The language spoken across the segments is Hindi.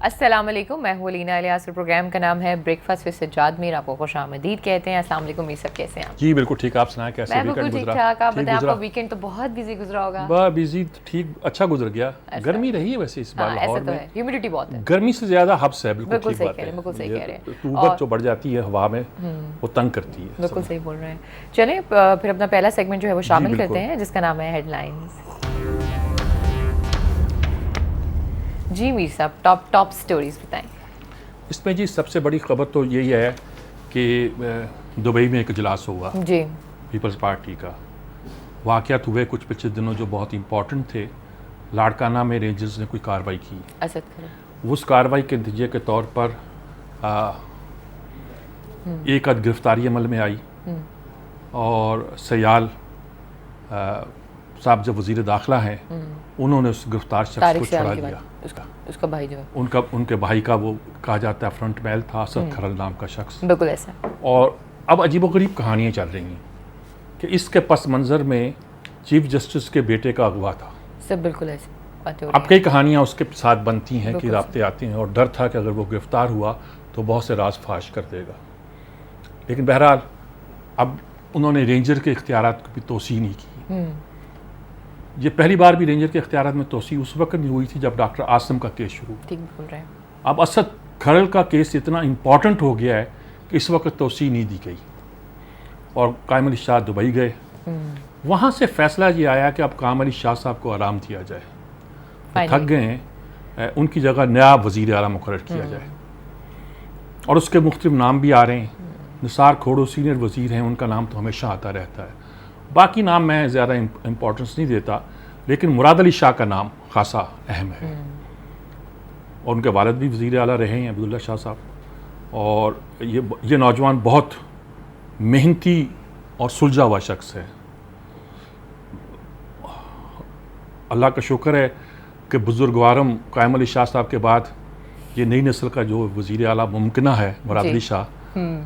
अस्सलाम वालेकुम, मैं हूँ लीना इलियास और प्रोग्राम का नाम है ब्रेकफास्ट विद सज्जाद मीर। आपको खुशामदीद कहते हैं। अस्सलाम वालेकुम, ये सब कैसे हैं आप? जी बिल्कुल ठीक। आप सुनाएं कैसे मैं वीकेंड बिल्कुल ठीक गुजरा? ठाक। आप ठीक बताएं, आपका गुजरा? वीकेंड तो बहुत बिजी गुजरा होगा। बड़ा बिजी ठीक अच्छा गुजर गया। ऐसा। गर्मी रही है वैसे इस बार हाँ, लाहौर ऐसा तो में। है, ह्यूमिडिटी बहुत है। गर्मी से ज़्यादा हब्स है। बिल्कुल बिल्कुल ठीक सही बात कह रहे हैं, है। बिल्कुल सही ये कह रहे हैं। रतूबत और जो बढ़ जाती है हवा में वो तंग करती है। बिल्कुल सही बोल रहे हैं। चलें फिर अपना पहला सेगमेंट जो है वो शामिल बिल्कुल। करते हैं, जिसका नाम है हेडलाइंस। जी मीर साहब, टॉप स्टोरीज बताएं। इसमें जी सबसे बड़ी खबर तो यही है कि दुबई में एक इजलास हुआ जी। पीपल्स पार्टी का। वाक़यात हुए कुछ पिछले दिनों जो बहुत इंपॉर्टेंट थे। लाड़काना में रेंजर्स ने कोई कार्रवाई की। असद करें। उस कार्रवाई के नतीजे के तौर पर एक आध गिरफ्तारी अमल में आई और सयाल साहब जब वज़ीर दाखिला हैं उन्होंने उस गिरफ्तार शख्स को छुड़ा लिया। उसका भाई जो है उनके भाई का वो कहा जाता है फ्रंट मैल था, असद खरल नाम का शख्स। बिल्कुल ऐसा। और अब अजीबोगरीब कहानियाँ चल रही हैं कि इसके पस मंज़र में चीफ जस्टिस के बेटे का अगवा था। सब बिल्कुल ऐसे बातें हो अब रही कई कहानियाँ उसके साथ बनती हैं कि बिल्कुल राब्ते आते हैं और डर था कि अगर वो गिरफ्तार हुआ तो बहुत से राज फाश कर देगा। लेकिन बहरहाल अब उन्होंने रेंजर के इख्तियारात की भी तोसी नहीं की। ये पहली बार भी रेंजर के इख्तियारात में तोसी उस वक्त नहीं हुई थी जब डॉक्टर आसिम का केस शुरू। ठीक बोल रहे हैं। अब असद खरल का केस इतना इम्पॉर्टेंट हो गया है कि इस वक्त तोसी नहीं दी गई और कायम अली शाह दुबई गए। वहाँ से फैसला ये आया कि अब कायम अली शाह साहब को आराम दिया जाए। थक गए हैं, उनकी जगह नया वज़ीर आला मुकर्रर किया जाए और उसके मुख्तलिफ नाम भी आ रहे हैं। निसार खोड़ो सीनियर वज़ीर हैं, उनका नाम तो हमेशा आता रहता है। बाकी नाम मैं ज़्यादा इम्पोर्टेंस नहीं देता, लेकिन मुराद अली शाह का नाम खासा अहम है और उनके वालिद भी वज़ीर आला रहे हैं, अब्दुल्ला शाह साहब। और ये नौजवान बहुत मेहनती और सुलझा हुआ शख्स है। अल्लाह का शुक्र है कि बुजुर्गवारम कायम अली शाह साहब के बाद ये नई नस्ल का जो वज़ीर आला मुमकिना है मुराद अली शाह,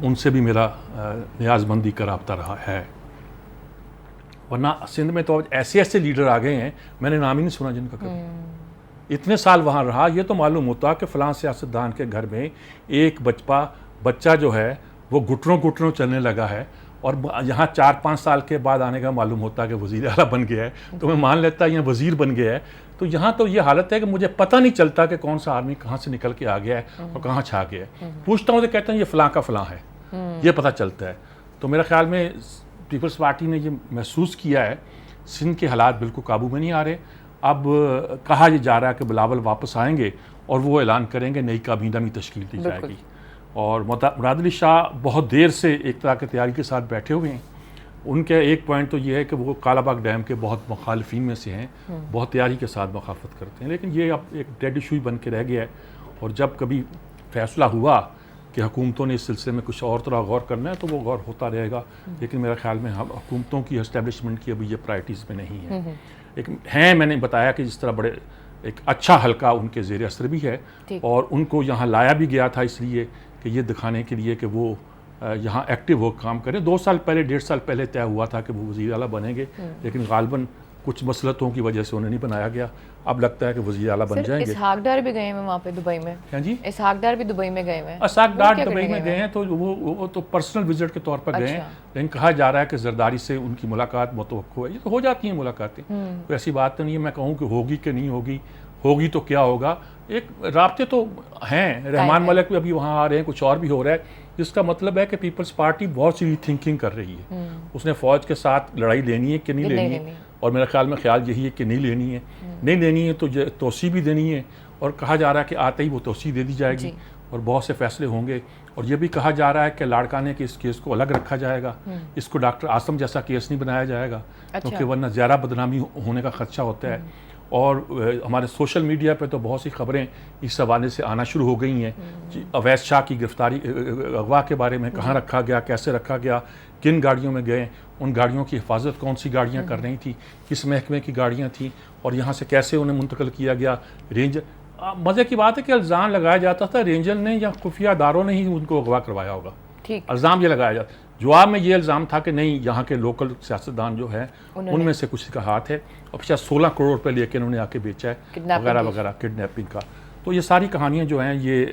उनसे भी मेरा न्याज़मंदी का रब्ता रहा है। वरना सिंध में तो ऐसे ऐसे लीडर आ गए हैं, मैंने नाम ही नहीं सुना जिनका कभी। इतने साल वहाँ रहा, ये तो मालूम होता कि फ़लाँ सियासतदान के घर में एक बच्चा जो है वो घुटनों चलने लगा है और यहाँ 4-5 साल के बाद आने का मालूम होता कि वज़ीर आला बन गया है। तो मैं मान लेता यहाँ वज़ीर बन गया है। तो यहाँ तो ये हालत है कि मुझे पता नहीं चलता कि कौन सा आदमी कहाँ से निकल के आ गया है और कहाँ छा गया है। पूछता हूँ तो कहते हैं ये फ़लाँ का फ़लाँ है, ये पता चलता है। तो मेरा ख्याल में पीपल्स पार्टी ने ये महसूस किया है सिंध के हालात बिल्कुल काबू में नहीं आ रहे। अब कहा यह जा रहा है कि बिलावल वापस आएंगे और वो ऐलान करेंगे नई काबीना में तश्कील दी जाएगी। और मुराद अली शाह बहुत देर से एक तरह की तैयारी के साथ बैठे हुए हैं। उनके एक पॉइंट तो ये है कि वो कालाबाग डैम के बहुत मुखालफिन में से हैं, बहुत तैयारी के साथ मुखालफत करते हैं। लेकिन ये अब एक डेड इशू बन के रह गया है और जब कभी फैसला हुआ कि हुकूमतों ने इस सिलसिले में कुछ और तरह गौर करना है तो वो गौर होता रहेगा। लेकिन मेरा ख्याल में हम हुकूमतों की एस्टेब्लिशमेंट की अभी ये प्रायोरिटीज़ में नहीं है। लेकिन हैं, मैंने बताया कि जिस तरह बड़े एक अच्छा हल्का उनके ज़ेर असर भी है और उनको यहाँ लाया भी गया था इसलिए कि ये दिखाने के लिए कि वो यहाँ एक्टिव हो काम करें। 2 साल पहले 1.5 साल पहले तय हुआ था कि वो वज़ीर आला बनेंगे, लेकिन गालबन कुछ मसलतों की वजह से उन्हें नहीं बनाया गया। अब लगता है कि वज़ीर आला बन जाएंगे। इसहाक डार भी गए हैं वहाँ पे दुबई में। हाँ जी, इसहाक डार भी दुबई में गए हैं। इसहाक डार दुबई में गए हैं तो वो तो पर्सनल विजिट के तौर पर गए हैं। लेकिन कहा जा रहा है कि जरदारी से उनकी मुलाकात मुतवक्को है। ये तो हो जाती हैं मुलाकातें, कोई ऐसी बात तो नहीं है। मैं कहूँ कि होगी कि नहीं होगी, होगी तो क्या होगा। एक राब्ते तो हैं, रहमान मलिक भी अभी वहाँ आ रहे हैं, कुछ और भी हो रहा है, जिसका मतलब है कि पीपल्स पार्टी बहुत सी रीथिंकिंग कर रही है। उसने फ़ौज के साथ लड़ाई लेनी है कि नहीं लेनी है, और मेरा ख्याल यही है कि नहीं लेनी है। नहीं लेनी है तो तोसी भी देनी है और कहा जा रहा है कि आते ही वो तोसी दे दी जाएगी और बहुत से फैसले होंगे। और ये भी कहा जा रहा है कि लाड़काने के इस केस को अलग रखा जाएगा, इसको डॉक्टर आसम जैसा केस नहीं बनाया जाएगा क्योंकि वरना ज़्यादा बदनामी होने का खदशा होता है। और हमारे सोशल मीडिया पे तो बहुत सी खबरें इस हवाले से आना शुरू हो गई हैं कि अवैध शाह की गिरफ्तारी अगवा के बारे में, कहाँ रखा गया, कैसे रखा गया, किन गाड़ियों में गए, उन गाड़ियों की हिफाजत कौन सी गाड़ियाँ कर रही थी, किस महकमे की गाड़ियाँ थी और यहाँ से कैसे उन्हें मुंतकिल किया गया। रेंजर, मज़े की बात है कि इल्ज़ाम लगाया जाता था रेंजर ने या खुफिया अदारों ने ही उनको अगवा करवाया होगा। इल्ज़ाम ये लगाया जाता, जवाब में ये इल्ज़ाम था कि नहीं, यहाँ के लोकल सियासतदान जो है उनमें से कुछ का हाथ है और शायद 16 करोड़ रुपये लेके उन्होंने आके बेचा है वगैरह वगैरह, किडनैपिंग का। तो ये सारी कहानियाँ जो हैं ये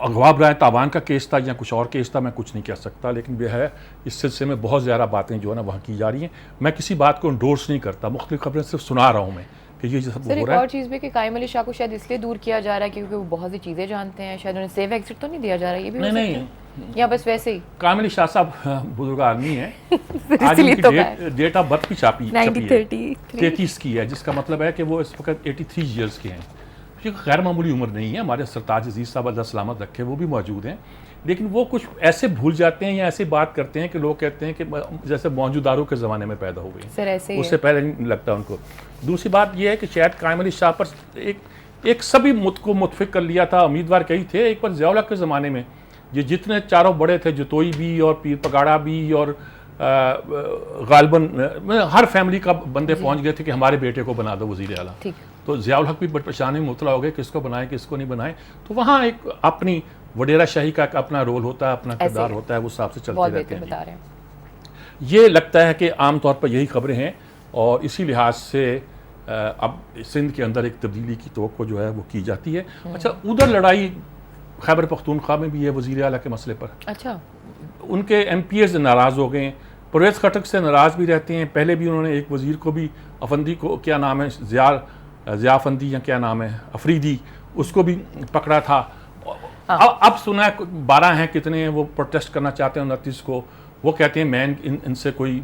अगवा बराए तावान का केस था या कुछ और केस था, मैं कुछ नहीं कह सकता, लेकिन यह है इस सिलसिले में बहुत ज़्यादा बातें जो है ना वहाँ की जा रही हैं। मैं किसी बात को इंडोर्स नहीं करता, मुख्तलिफ खबरें सिर्फ सुना रहा हूँ मैं कि ये सब सर हो एक रहा है। और चीज़ भी कि कायम अली शाह को शायद इसलिए दूर किया जा रहा है क्योंकि वो बहुत सी चीज़ें जानते हैं, शायद उन्हें सेफ एग्जिट तो नहीं दिया जा रहा है, ये भी हो नहीं सकता है? या बस वैसे ही कायम अली शाह साहब बुजुर्ग आदमी हैं। आज इसलिए उनकी तो डेट ऑफ बर्थ भी छपी है 1933 33 की है, जिसका मतलब है कि वो इस वक्त 83 ईयर्स के हैं। ये गैर मामूली उम्र नहीं है। हमारे सरताज अजीज़ साहब अल्लाह सलामत रखे वो भी मौजूद हैं, लेकिन वो कुछ ऐसे भूल जाते हैं या ऐसे बात करते हैं कि लोग कहते हैं कि जैसे मौजूदारों के ज़माने में पैदा हो गए, सर ऐसे ही उससे पहले नहीं लगता उनको। दूसरी बात यह है कि शायद कायम अली शाह पर एक सभी को मुतफिक कर लिया था, उम्मीदवार कई थे। एक बार ज़िया-उल-हक के ज़माने में ये जितने चारों बड़े थे, जतोई भी और पीर पगाड़ा भी और गालिबन हर फैमिली का बंदे पहुंच गए थे कि हमारे बेटे को बना दो वज़ीर आला। ठीक। तो ज़िया-उल-हक भी बड़ी परेशानी में मुबतला हो गए, किसको बनाए किसको नहीं बनाए। तो वहाँ एक अपनी वडेरा शाही का अपना रोल होता है, अपना किरदार होता है, उस हिसाब से चलते रहते हैं। बता रहे हैं ये लगता है कि आम तौर पर यही खबरें हैं और इसी लिहाज से अब सिंध के अंदर एक तब्दीली की तवक्को जो है वो की जाती है। अच्छा, उधर लड़ाई खैबर पख्तूनख्वा में भी है वज़ीर आला के मसले पर। अच्छा, उनके MPs नाराज़ हो गए, परवेज़ खटक से नाराज़ भी रहते हैं। पहले भी उन्होंने एक वज़ीर को भी, अफंदी को क्या नाम है, ज़िया अफंदी या क्या नाम है, अफरीदी, उसको भी पकड़ा था। अब सुना है 12 हैं, कितने हैं, वो प्रोटेस्ट करना चाहते हैं 29 को। वो कहते हैं मैं इनसे कोई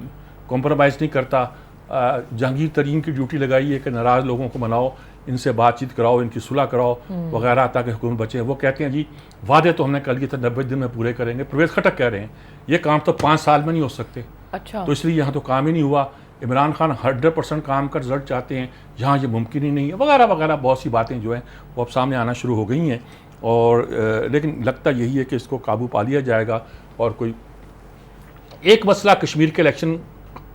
कॉम्प्रोमाइज़ नहीं करता। जहांगीर तरीन की ड्यूटी लगाई है कि नाराज़ लोगों को मनाओ, इनसे बातचीत कराओ, इनकी सुलह कराओ वगैरह, ताकि हुकूमत बचे। वो कहते हैं जी वादे तो हमने कर लिए थे, 90 दिन में पूरे करेंगे। परवेज़ खटक कह रहे हैं ये काम तो 5 साल में नहीं हो सकते। अच्छा, तो इसलिए यहाँ तो काम ही नहीं हुआ। इमरान खान 100% काम का रिजल्ट चाहते हैं, यहाँ ये मुमकिन ही नहीं है, वगैरह वगैरह बहुत सी बातें जो हैं वो अब सामने आना शुरू हो गई हैं। और लेकिन लगता यही है कि इसको काबू पा लिया जाएगा। और कोई एक मसला, कश्मीर के इलेक्शन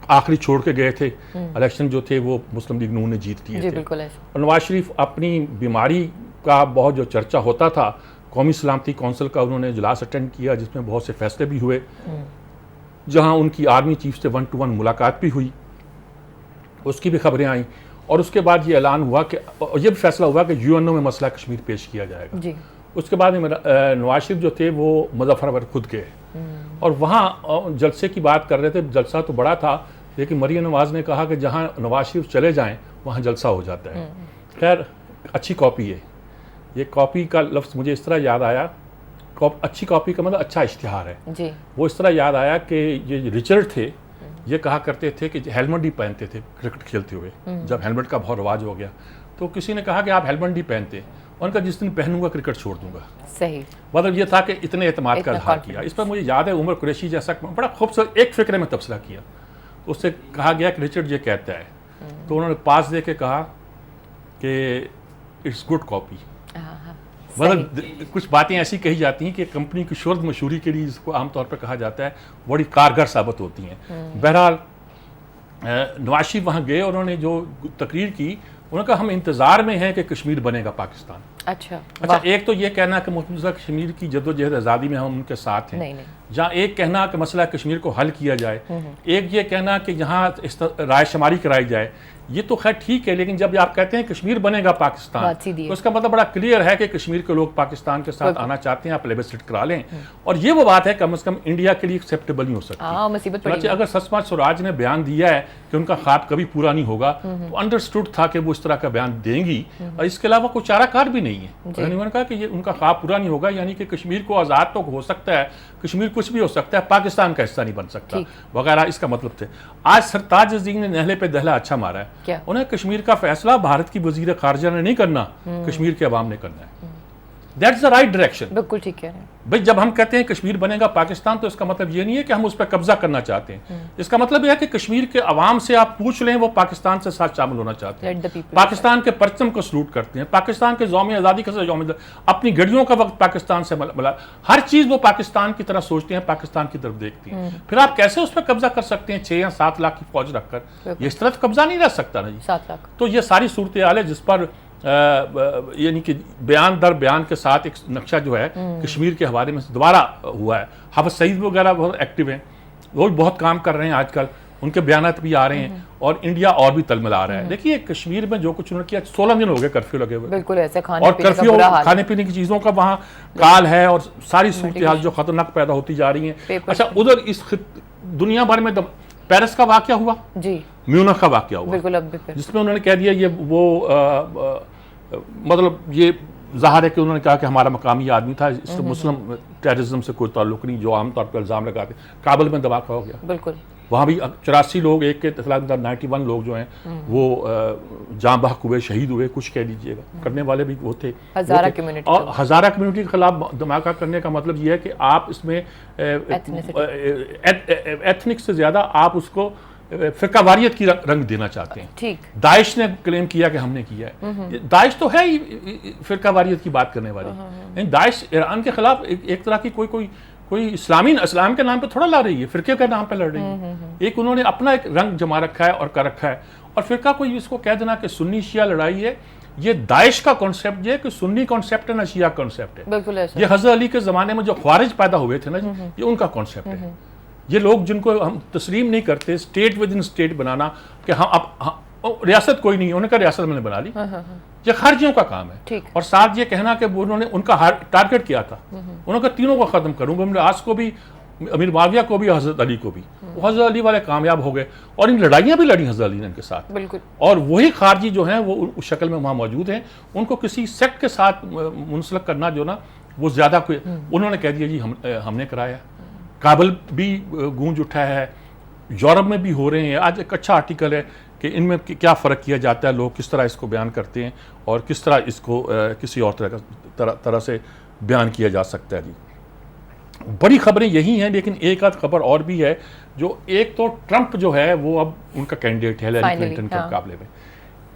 आखिरी छोड़ के गए थे, इलेक्शन जो थे वो मुस्लिम लीग नून ने जीत लिए थे। बिल्कुल और नवाज शरीफ अपनी बीमारी का बहुत जो चर्चा होता था, कौमी सलामती कौंसिल का उन्होंने इजलास अटेंड किया जिसमें बहुत से फैसले भी हुए, जहां उनकी आर्मी चीफ से 1-to-1 मुलाकात भी हुई, उसकी भी खबरें आई। और उसके बाद ये ऐलान हुआ कि ये भी फैसला हुआ कि UNO में मसला कश्मीर पेश किया जाएगा जी। उसके बाद नवाज शरीफ जो थे वो मुजफ्फराबाद खुद गए और वहाँ जलसे की बात कर रहे थे। जलसा तो बड़ा था, लेकिन मरियम नवाज ने कहा कि जहाँ नवाज शरीफ चले जाएं वहाँ जलसा हो जाता है। खैर, अच्छी कॉपी है ये। कॉपी का लफ्ज़ मुझे इस तरह याद आया, अच्छी कॉपी का मतलब अच्छा इश्तिहार है जी। वो इस तरह याद आया कि ये रिचर्ड थे, ये कहा करते थे कि हेलमेट ही पहनते थे क्रिकेट खेलते हुए। जब हेलमेट का बहुत रवाज हो गया तो किसी ने कहा कि आप हेलमेट नहीं पहनते, उनका जिस दिन पहनूंगा क्रिकेट छोड़ दूंगा। सही, मतलब ये था कि इतने एतमाद का इजहार किया। इस पर मुझे याद है उमर कुरैशी जैसा बड़ा खूबसूरत एक फिक्रे में तबसरा किया। उससे कहा गया कि रिचर्ड ये कहता है, तो उन्होंने पास दे के कहा कि इट्स गुड कॉपी। मतलब कुछ बातें ऐसी कही जाती हैं कि कंपनी की शोहरत मशहूरी के लिए जिसको आमतौर पर कहा जाता है बड़ी कारगर साबित होती हैं। बहरहाल नवाज शरीफ वहाँ गए और उन्होंने जो तकरीर की, उन्होंने कहा हम इंतज़ार में हैं कि कश्मीर बनेगा पाकिस्तान। अच्छा, एक तो ये कहना कि मुफ्ती कश्मीर की जद्दोजहद आज़ादी में हम उनके साथ हैं, जहाँ एक कहना कि मसला कश्मीर को हल किया जाए, एक ये कहना कि यहाँ रायशुमारी कराई जाए, ये तो खैर ठीक है। लेकिन जब आप कहते हैं कश्मीर बनेगा पाकिस्तान, तो उसका मतलब बड़ा क्लियर है कि कश्मीर के लोग पाकिस्तान के साथ आना चाहते हैं, आप प्लेबिसिट करा लें। और ये वो बात है कम से कम इंडिया के लिए एक्सेप्टेबल नहीं हो सकती। अगर सचमुच स्वराज ने बयान दिया है कि उनका ख्वाब कभी पूरा नहीं होगा, तो अंडरस्टूड था कि वो इस तरह का बयान देंगी और इसके अलावा कोई चाराकार भी नहीं है। उन्होंने कहा कि ये उनका ख्वाब पूरा नहीं होगा, यानी कि कश्मीर को आज़ाद तो हो सकता है, कश्मीर कुछ भी हो सकता है, पाकिस्तान का हिस्सा नहीं बन सकता वगैरह, इसका मतलब थे। आज सरताज अजीज ने नहले पे दहला अच्छा मारा है। उन्हें कश्मीर का फैसला भारत की वजीर खारजा ने नहीं करना, कश्मीर के अवाम ने करना है। That's the right direction. बिल्कुल ठीक कह रहे हैं भाई। जब हम कहते हैं कश्मीर बनेगा पाकिस्तान, तो इसका मतलब ये नहीं है कि हम उस पर कब्जा करना चाहते हैं। इसका मतलब यह है कि कश्मीर के अवाम से आप पूछ लें, वो पाकिस्तान से साथ शामिल होना चाहते हैं, पाकिस्तान के परचम को सलूट करते हैं, पाकिस्तान के यौम आज़ादी का यौम, अपनी गड़ियों का वक्त पाकिस्तान से मिला, हर चीज़ वो पाकिस्तान की तरह सोचते हैं, पाकिस्तान की तरफ देखती हैं। फिर आप कैसे उस पर कब्जा कर सकते हैं 6 या 7 लाख की फौज रखकर? इस तरह कब्जा नहीं रह सकता ना जी, 7 लाख। तो ये सारी सूरत हाल है जिस पर यानी कि बयान दर बयान के साथ एक नक्शा जो है कश्मीर के हवाले में दोबारा हुआ है। हाफिज सईद वगैरह बहुत एक्टिव हैं, वो बहुत काम कर रहे हैं आजकल। उनके बयानात भी आ रहे हैं और इंडिया और भी तलमिला रहा है। देखिए कश्मीर में जो कुछ उन्होंने किया, 16 दिन हो गए कर्फ्यू लगे हुए, बिल्कुल ऐसे और कर्फ्यू खाने पीने की चीज़ों का वहाँ काल है और सारी सूरत हाल जो खतरनाक पैदा होती जा रही है। अच्छा, उधर इस दुनिया भर में पेरिस का वाक़या हुआ जी, म्यूनिख का वाक़या हुआ, बिल्कुल, अब जिसमें उन्होंने कह दिया ये वो मतलब ये ज़ाहिर है कि उन्होंने कहा कि हमारा मकामी आदमी था, इससे मुस्लिम टेररिज्म से कोई ताल्लुक नहीं, जो आमतौर पर इल्ज़ाम लगाते। काबुल में धमाका हो गया, बिल्कुल, वहाँ भी 84 लोग, एक के इत्तलाक 91 लोग जो हैं वो जाँ बहक हुए, शहीद हुए, कुछ कह लीजिएगा, करने वाले भी वो थे, हज़ारा कम्युनिटी। और हज़ारा कम्युनिटी के खिलाफ धमाका करने का मतलब ये है कि आप इसमें एथनिक से ज़्यादा आप उसको फ़िरकावारियत की रंग देना चाहते हैं। ठीक, दाइश ने क्लेम किया कि हमने किया है, दाइश तो है ही फ़िरकावारियत की बात करने वाली। दाइश ईरान के खिलाफ एक तरह की कोई इस्लाम के नाम पे थोड़ा लड़ रही है, फ़िरके के नाम पे लड़ रही है। एक उन्होंने अपना एक रंग जमा रखा है और कर रखा है, और फ़िरका कोई इसको कह देना कि सुन्नी शिया लड़ाई है, ये दाइश का कॉन्सेप्ट ये कि सुन्नी कॉन्सेप्ट है ना शिया कॉन्सेप्ट है। बिल्कुल, ये हज़रत अली के ज़माने में जो ख्वारिज पैदा हुए थे ना, ये उनका कॉन्सेप्ट है। ये लोग जिनको हम तस्लीम नहीं करते, स्टेट विद इन स्टेट बनाना, कि हम रियासत कोई नहीं है, उन्होंने कहा रियासत मैंने बना ली, ये खारजियों का काम है। और साथ ये कहना कि उन्होंने उनका टारगेट किया था, उन्होंने कहा तीनों को ख़त्म करूँगा, मैंने आज को भी, अमीर माविया को भी, हज़रत अली को भी। वो हज़रत अली वाले कामयाब हो गए और इन लड़ाइयाँ भी लड़ी हज़रत अली ने इनके साथ, बिल्कुल। और वही खारजी जो हैं वो उस शक्ल में वहाँ मौजूद हैं, उनको किसी सेक्ट के साथ मुंसलिक करना जो ना वो ज़्यादा कोई, उन्होंने कह दिया जी हमने कराया। काबुल भी गूंज उठा है, यूरोप में भी हो रहे हैं। आज एक अच्छा आर्टिकल है कि इनमें क्या फ़र्क किया जाता है, लोग किस तरह इसको बयान करते हैं और किस तरह इसको किसी और तरह से बयान किया जा सकता है। जी, बड़ी खबरें यही हैं, लेकिन एक आध खबर और भी है। जो एक तो ट्रंप जो है वो अब उनका कैंडिडेट है हिलेरी क्लिंटन के मुकाबले में।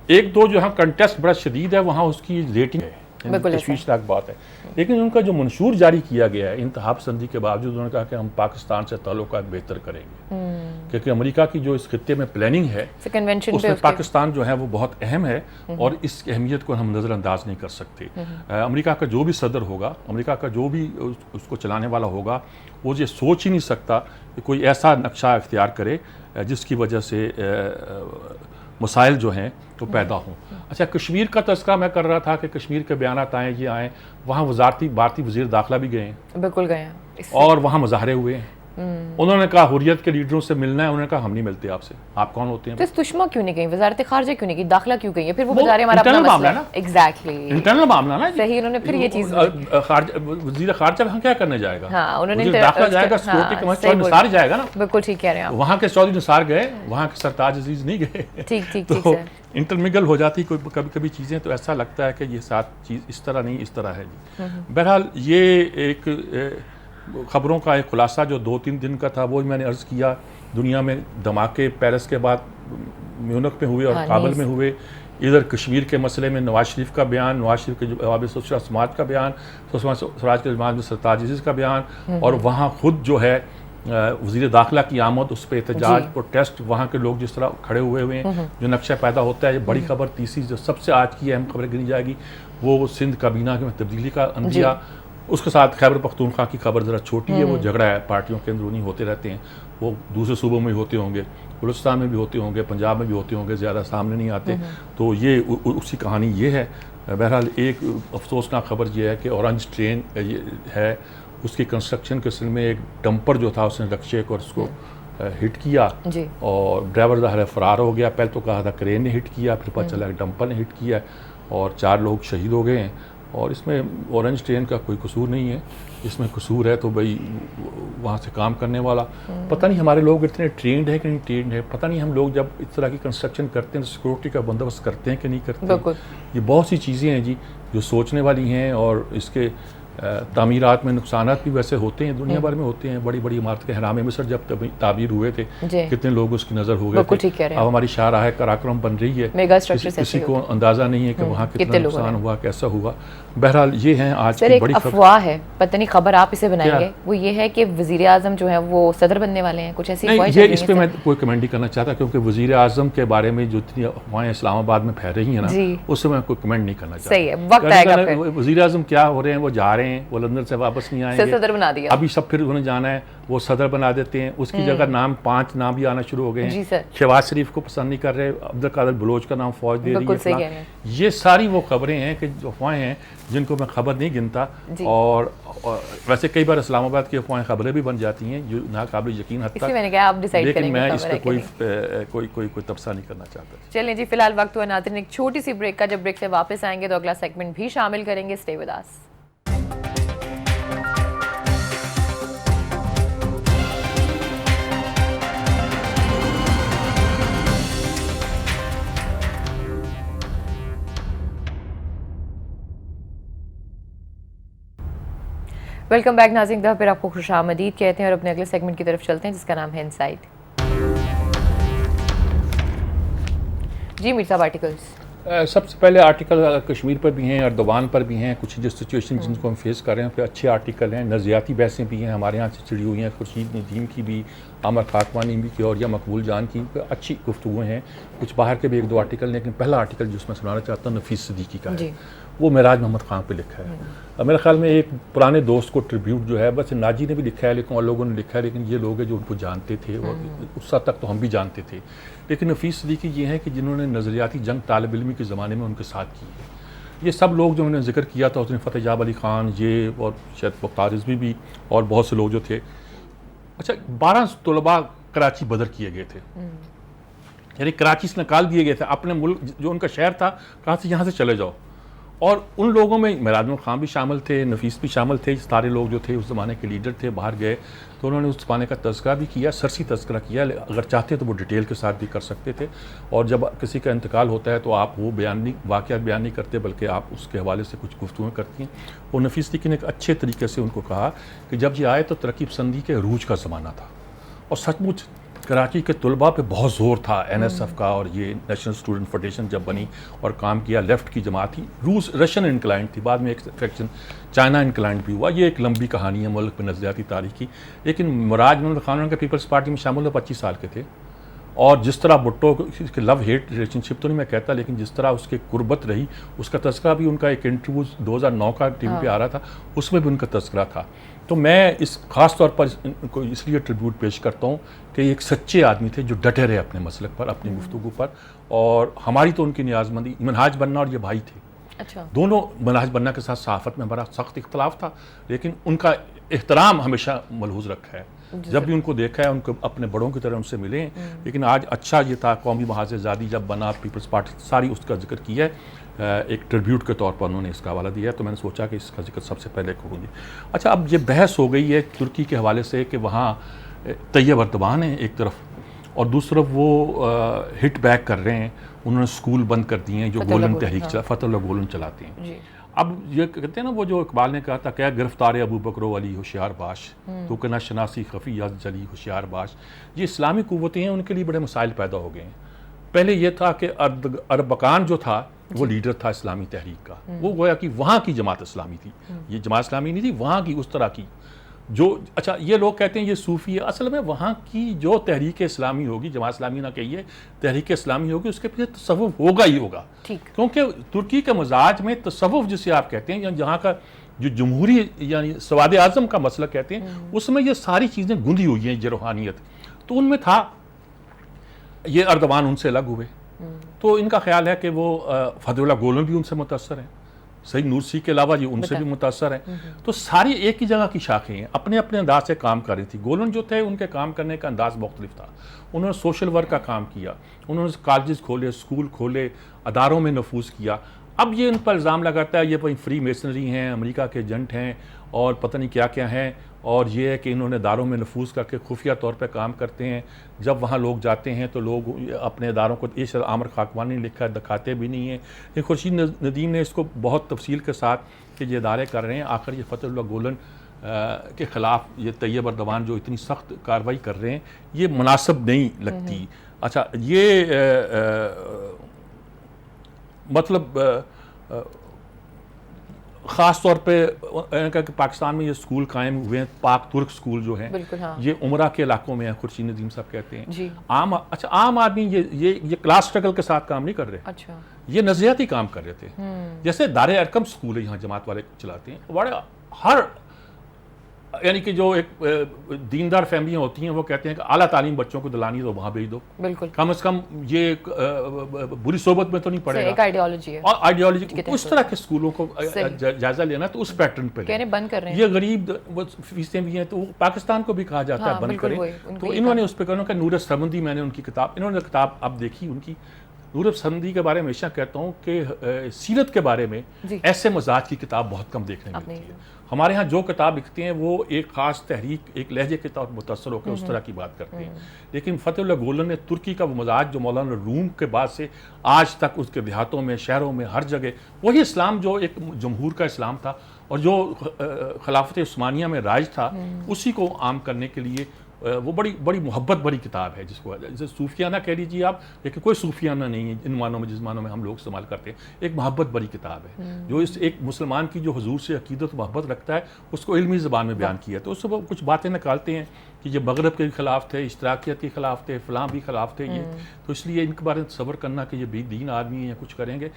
एक दो जो हाँ कंटेस्ट बड़ा शदीद है, वहाँ उसकी रेटिंग है, तशवीशनाक बात है। लेकिन उनका जो मंशूर जारी किया गया है इंतहा पसंदी के बावजूद, उन्होंने कहा कि हम पाकिस्तान से ताल्लुकात बेहतर करेंगे, क्योंकि अमेरिका की जो इस खित्ते में प्लानिंग है उसमें पाकिस्तान जो है वो बहुत अहम है और इस अहमियत को हम नज़रअंदाज नहीं कर सकते। अमेरिका का जो भी सदर होगा, अमेरिका का जो भी उसको चलाने वाला होगा, वो ये सोच ही नहीं सकता कि कोई ऐसा नक्शा इख्तियार करे जिसकी वजह से मसाइल जो हैं तो पैदा हों। अच्छा, कश्मीर का तस्करा मैं कर रहा था कि कश्मीर के बयानात आए, ये आए, वहाँ भारतीय वज़ीर दाखिला भी गए हैं, बिल्कुल गए हैं, और वहाँ मुजाहरे हुए हैं। उन्होंने कहा हुर्रियत के लीडरों से मिलना है, उन्होंने कहा हम नहीं मिलते आपसे, आप कौन होते हैं? तो सुषमा क्यों नहीं गई, वज़ारत ख़ारिजा क्यों नहीं गई, दाखिला क्यों गई है? फिर वो बेचारे हमारा अपना मामला है ना, एग्जैक्टली इंटरनल मामला ना, सही। उन्होंने फिर ये चीज़ वज़ीर ख़ारिजा वहाँ क्या करने जाएगा? हाँ, उन्होंने दाखिला जाएगा, सिक्योरिटी के चौधरी निसार जाएगा ना, बिल्कुल ठीक कह रहे हैं आप। वहाँ के चौधरी निसार गए, वहाँ के सरताज अजीज़ नहीं गए। ठीक ठीक तो इंटरमिगल हो जाती कभी कभी चीज़ें, तो ऐसा लगता है कि ये साथ चीज़ इस तरह नहीं, इस तरह है जी। बहरहाल ये एक ख़बरों का एक खुलासा जो 2-3 दिन का था, वो मैंने अर्ज़ किया। दुनिया में धमाके पेरिस के बाद म्यूनिख में हुए और काबुल में हुए। इधर कश्मीर के मसले में नवाज शरीफ का बयान, नवाज शरीफ के जवाब सुषमा स्वराज का बयान, सुषमा स्वराज के जवाब में सरताज अजीज़ का बयान, और वहाँ खुद जो है वज़ीर दाखिला की आमद, उस पर एहतजाज, प्रोटेस्ट, वहाँ के लोग जिस तरह खड़े हुए हैं, जो नक्शा पैदा होता है। बड़ी खबर तीसरी जो सबसे आज की अहम खबर गिनी जाएगी, वो सिंध काबीना में तब्दीली का अंदिया। उसके साथ खैबर पख्तूनख्वा की खबर ज़रा छोटी है, वो झगड़ा है, पार्टियों के अंदरूनी होते रहते हैं, वो दूसरे सूबों में होते होंगे, बलूचिस्तान में भी होते होंगे, पंजाब में भी होते होंगे, ज़्यादा सामने नहीं आते। तो ये उसी कहानी ये है। बहरहाल एक अफसोसनाक खबर ये है कि ऑरेंज ट्रेन है, उसकी कंस्ट्रक्शन के सिलसिले में एक डंपर जो था उसने रक्शे को और उसको हिट किया, और ड्राइवर ज़ाहिर है फ़रार हो गया। पहले तो कहा था क्रेन ने हिट किया, फिर पता चला डंपर ने हिट किया, और 4 लोग शहीद हो गए हैं। और इसमें ऑरेंज ट्रेन का कोई कसूर नहीं है, इसमें कसूर है तो भाई वहाँ से काम करने वाला। पता नहीं हमारे लोग इतने ट्रेंड है कि नहीं ट्रेंड है, पता नहीं हम लोग जब इस तरह की कंस्ट्रक्शन करते हैं तो सिक्योरिटी का बंदोबस्त करते हैं कि नहीं करते। ये बहुत सी चीज़ें हैं जी जो सोचने वाली हैं, और इसके तामीरात में नुकसानात भी वैसे होते हैं, दुनिया भर में होते हैं। बड़ी बड़ी इमारत के हराम मिस्र जब ताबीर हुए थे, कितने लोग उसकी नज़र हो गए थे। अब हमारी शाहराह कराक्रम बन रही है, किसी को अंदाज़ा नहीं है कि वहाँ कितना नुकसान हुआ, कैसा हुआ। बहरहाल ये हैं आज की बड़ी अफवाह है, पता नहीं खबर आप इसे बनाएंगे, वो ये है कि वज़ीर आज़म जो है वो सदर बनने वाले हैं, कुछ ऐसी ये इस पर मैं कोई कमेंट नहीं करना चाहता, क्योंकि वज़ीर आज़म के बारे में जो इतनी अफवाहें इस्लामाबाद में फैल रही हैं ना, उससे मैं कोई कमेंट नहीं करना चाहता। सही है, वक्त आएगा। वज़ीर आज़म क्या हो रहे हैं, वो जा रहे रहे हैं, वो लंदन से वापस नहीं आएंगे, सदर बना दिया अभी सब फिर उन्होंने जाना है, वो सदर बना देते हैं, उसकी जगह नाम 5 नाम भी आना शुरू हो गए जी हैं। सर। शहबाज शरीफ को पसंद नहीं कर रहे, अब्दुल कादिर बलोच का नाम फौज दे रही बिल्कुल सही है, कह रहे हैं। ये सारी वो खबरें हैं कि जो अफवाहें हैं जिनको मैं खबर नहीं गिनता, और वैसे कई बार इस्लामाबाद की अफवाहें खबरें भी बन जाती हैं जो नाकाबिल यकीन हद इसलिए तक, मैंने कहा आप डिसाइड लेकिन करेंगे मैं खबर इस है पर कि नहीं। कोई तबसरा नहीं करना चाहता। चलिए जी, फिलहाल वक्त हुआ नाज़रीन एक छोटी सी ब्रेक का। जब ब्रेक से वापस आएंगे तो अगला सेगमेंट भी शामिल करेंगे। Stay with us. Welcome back नाज़रीन, दफ़ा फिर आपको खुशामदीद कहते हैं और अपने अगले सेगमेंट की तरफ चलते हैं जिसका नाम है इनसाइट। जी मीर साहब, आर्टिकल्स सबसे पहले आर्टिकल कश्मीर पर भी हैं, अर्दवान पर भी हैं, कुछ जो सिचुएशन जिनको हम फेस कर रहे हैं फिर अच्छे आर्टिकल हैं, नज़रियाती बहसें भी हैं, हमारे यहाँ से चिड़ी हुई हैं, खुर्शीद नदीम की भी, आमर खाकवानी भी की और या मकबूल जान की अच्छी गुफ्तगू हैं। कुछ बाहर के भी 1-2 आर्टिकल, लेकिन पहला आर्टिकल जो मैं सुनाना चाहता हूँ नफीस सिद्दीकी का है, वो मेराज मोहम्मद खान पे लिखा है। मेरे ख्याल में एक पुराने दोस्त को ट्रिब्यूट जो है, बस नाजी ने भी लिखा है लेकिन और लोगों ने लिखा है, लेकिन ये लोग हैं जो उनको जानते थे और उस हद तक तो हम भी जानते थे। लेकिन नफीस सिद्दीकी ये हैं कि जिन्होंने नज़रियाती जंग तालिब इल्मी के ज़माने में उनके साथ की है। ये सब लोग जो मैंने जिक्र किया था उसने फ़तेहजाब अली ख़ान, ये और शायद मुख्तार रिज़वी भी और बहुत से लोग जो थे। अच्छा, 12 तलबा कराची बदर किए गए थे, यानी कराची से निकाल दिए गए थे, अपने मुल्क जो उनका शहर था कहाँ से, यहाँ से चले जाओ। और उन लोगों में मेराज मोहम्मद खान भी शामिल थे, नफीस भी शामिल थे, सारे लोग जो थे उस ज़माने के लीडर थे, बाहर गए तो उन्होंने उस ज़माने का तज़किरा भी किया, सरसी तज़किरा किया, अगर चाहते तो वो डिटेल के साथ भी कर सकते थे। और जब किसी का इंतकाल होता है तो आप वो वाक़यात बयान नहीं करते बल्कि आप उसके हवाले से कुछ गुफ्तगू करती हैं। और नफीस सिद्दीकी ने एक अच्छे तरीके से उनको कहा कि जब ये आए तो तरक्की पसंदी के अरूज का ज़माना था और सचमुच कराची के तलबा पे बहुत ज़ोर था, NSF का, और ये नेशनल स्टूडेंट फेडरेशन जब बनी और काम किया, लेफ़्ट की जमात थी, रशियन इंक्लाइंड थी, बाद में एक फ्रैक्शन चाइना इंक्लाइंड भी हुआ। ये एक लंबी कहानी है मुल्क में नज़रियाती तारीख की। लेकिन मेराज मोहम्मद खान के पीपल्स पार्टी में शामिल 25 साल के थे, और जिस तरह भुट्टो के लव हेट रिलेशनशिप तो नहीं मैं कहता, लेकिन जिस तरह उसके कुर्बत रही उसका तज़किरा भी, उनका एक इंटरव्यू 2009 का टीवी पे आ रहा था उसमें भी उनका तज़किरा था। तो मैं इस ख़ास तौर पर इनको इसलिए ट्रिब्यूट पेश करता हूँ कि एक सच्चे आदमी थे जो डटे रहे अपने मसलक पर, अपनी गुफ्तगू पर, और हमारी तो उनकी नियाज़मंदी। मनहाज बन्ना और ये भाई थे, अच्छा, दोनों। मनहाज बन्ना के साथ सहाफ़त में बड़ा सख्त इख्तलाफ था, लेकिन उनका एहतराम हमेशा मलहूज़ रखा है, जब भी उनको देखा है उनको अपने बड़ों की तरह उनसे मिले। लेकिन आज अच्छा ये था, कौमी महाज़-ए-ज़ादी जब बना, पीपल्स पार्टी सारी उसका जिक्र किया है, एक ट्रिब्यूट के तौर पर उन्होंने इसका हवाला दिया है, तो मैंने सोचा कि इसका जिक्र सबसे पहले करूँगी। अच्छा, अब ये बहस हो गई है तुर्की के हवाले से कि वहाँ तैयब अर्दवान है एक तरफ, और दूसरी तरफ वो हिट बैक कर रहे हैं, उन्होंने स्कूल बंद कर दिए हैं जो गोलन तहरीक फतहुल्लाह गोलन चलाते हैं। अब ये कहते हैं ना, वो जो इकबाल ने कहा था, क्या गिरफ्तार अबू बकर अली होशियार बाश, तो कहना शनासी खफी या जली होशियार बाश। ये इस्लामी कुव्वतें हैं, उनके लिए बड़े मसाइल पैदा हो गए हैं। पहले ये था कि अरबकान जो था वो लीडर था इस्लामी तहरीक का, वो गोया कि वहाँ की जमात इस्लामी थी, ये जमात इस्लामी नहीं थी, वहाँ की उस तरह की जो। अच्छा, ये लोग कहते हैं ये सूफ़ी है, असल में वहाँ की जो तहरीक इस्लामी होगी, जमात इस्लामी ना कहिए, तहरीक इस्लामी होगी, उसके पीछे तसव्वुफ़ होगा ही होगा, क्योंकि तुर्की के मजाज में तसव्वुफ़ जिसे आप कहते हैं, या जहाँ का जो जमहूरी यानी सवाद आज़म का मसला कहते हैं, उसमें ये सारी चीज़ें गुंदी हुई हैं, ये रूहानियत, तो उनमें था। ये अर्दवान उनसे अलग हुए, तो इनका ख्याल है कि वो फतहुल्लाह गोलन भी उनसे मुतासर हैं, सईद नूरसी के अलावा ये उनसे भी मुतासर हैं। तो सारी एक ही जगह की शाखें हैं, अपने अपने अंदाज से काम कर रही थी। गोलन जो थे उनके काम करने का अंदाज मुख्तलिफ था, उन्होंने सोशल वर्क का काम किया, उन्होंने कॉलेज खोले, स्कूल खोले, अदारों में नफूज किया। अब ये इन पर इल्ज़ाम लगाता है ये भाई फ्री मेसनरी हैं, अमेरिका के एजेंट हैं और पता नहीं क्या क्या हैं, और ये है कि इन्होंने इदारों में नफूज करके खुफिया तौर पे काम करते हैं। जब वहाँ लोग जाते हैं तो लोग अपने इदारों को, ये आमर खाकवानी ने लिखा, दिखाते भी नहीं हैं। लेकिन खुर्शीद नदीम ने इसको बहुत तफसील के साथ कि ये इदारे कर रहे हैं, आखिर ये फतहुल्लाह गोलन के ख़िलाफ़ ये तैयब अर्दवान जो इतनी सख्त कार्रवाई कर रहे हैं, ये मुनासिब नहीं लगती। अच्छा, ये मतलब ख़ास तौर पे पाकिस्तान में ये स्कूल कायम हुए हैं, पाक तुर्क स्कूल जो हैं, हाँ। ये उमरा के इलाकों में है, खुर्शीद नदीम साहब कहते हैं। आम आदमी ये क्लास स्ट्रगल के साथ काम नहीं कर रहे, ये नज़रियाती काम कर रहे थे। जैसे दारे अरकम स्कूल है यहाँ जमात वाले चलाते हैं, बड़े हर यानी कि जो एक दीनदार फैमिलियाँ होती हैं वो कहते हैं कि आला तालीम बच्चों को दिलानी तो वहाँ भेज दो, बिल्कुल कम से कम ये बुरी सोबत में तो नहीं एक पड़ेगा। आइडियोलॉजी है और आइडियोलॉजी उस तरह के स्कूलों को जायजा लेना तो उस पैटर्न पे कहने बंद कर रहे हैं। ये गरीब फीसें भी हैं तो पाकिस्तान को भी कहा जाता है बंद करें, तो इन्होंने उस पर कहना नूरत सरमंदी, मैंने उनकी किताब, इन्होंने किताब अब देखी उनकी, नूरत सरमंदी के बारे में हमेशा कहता हूँ कि सीरत के बारे में ऐसे मजाज की किताब बहुत कम देखने मिलती है। हमारे यहाँ जो किताब लिखते हैं वो एक ख़ास तहरीक, एक लहजे के तौर पर मुतासर होकर उस तरह की बात करते हैं, लेकिन फतेहुल्लाह गोलन ने तुर्की का वो मजाज जो मौलाना रूम के बाद से आज तक उसके देहातों में, शहरों में, हर जगह वही इस्लाम जो एक जमहूर का इस्लाम था और जो खिलाफत उस्मानिया में राज था, उसी को आम करने के लिए वो बड़ी मोहब्बत भरी किताब है, जिसको जैसे सूफियाना कह लीजिए आप, लेकिन कोई सूफियाना नहीं है इन मानों में जिस मानों में हम लोग इस्तेमाल करते हैं। एक मोहब्बत भरी किताब है जो इस एक मुसलमान की जो हुजूर से अकीदत मोहब्बत रखता है उसको इल्मी ज़बान में बयान किया। तो उससे वो कुछ बातें निकालते हैं कि ये मगरब के खिलाफ थे, इश्तराकियत के खिलाफ थे, फ़लाँ भी खिलाफ थे ये, तो इसलिए इनके बारे में सब्र करना कि ये भी दीन आदमी है या कुछ करेंगे।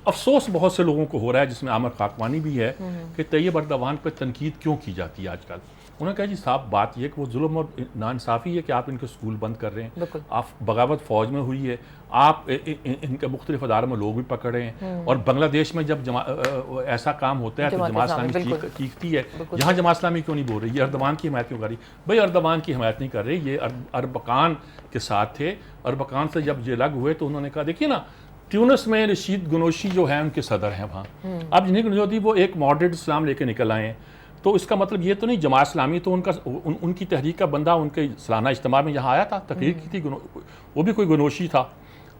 अफसोस बहुत से लोगों को हो रहा है, जिसमें आमर खाकवानी भी है, कि तैयब अर्दवान पर तनकीद क्यों की जाती है आजकल। उन्होंने कहा जी साहब बात यह कि वो जुल्म और नाइंसाफ़ी है कि आप इनके स्कूल बंद कर रहे हैं, आप बगावत फ़ौज में हुई है, आप इनके मुख्तलिफ अदारों में लोग भी पकड़ रहे हैं, और बांग्लादेश में जब ऐसा काम होता है तो जमात इस्लामी चीखती है, यहाँ जमात इस्लामी क्यों नहीं बोल रही, ये अर्दवान की हिमायत क्यों कर रही। भाई अर्दवान की हिमायत नहीं कर रही, ये अरबकान के साथ थे। अरबकान से जब ये अलग हुए तो उन्होंने कहा देखिए ना, ट्यूनिस में रशीद गनोशी जो है उनके सदर हैं वहाँ, अब जिन्हें गनोशी वो एक मॉडरेट इस्लाम लेके निकल आए हैं, तो इसका मतलब ये तो नहीं जमात इस्लामी तो उनकी तहरीक का बंदा उनके सालाना इज्तिमा में यहाँ आया था, तकरीर की थी, वो भी कोई गनोशी था,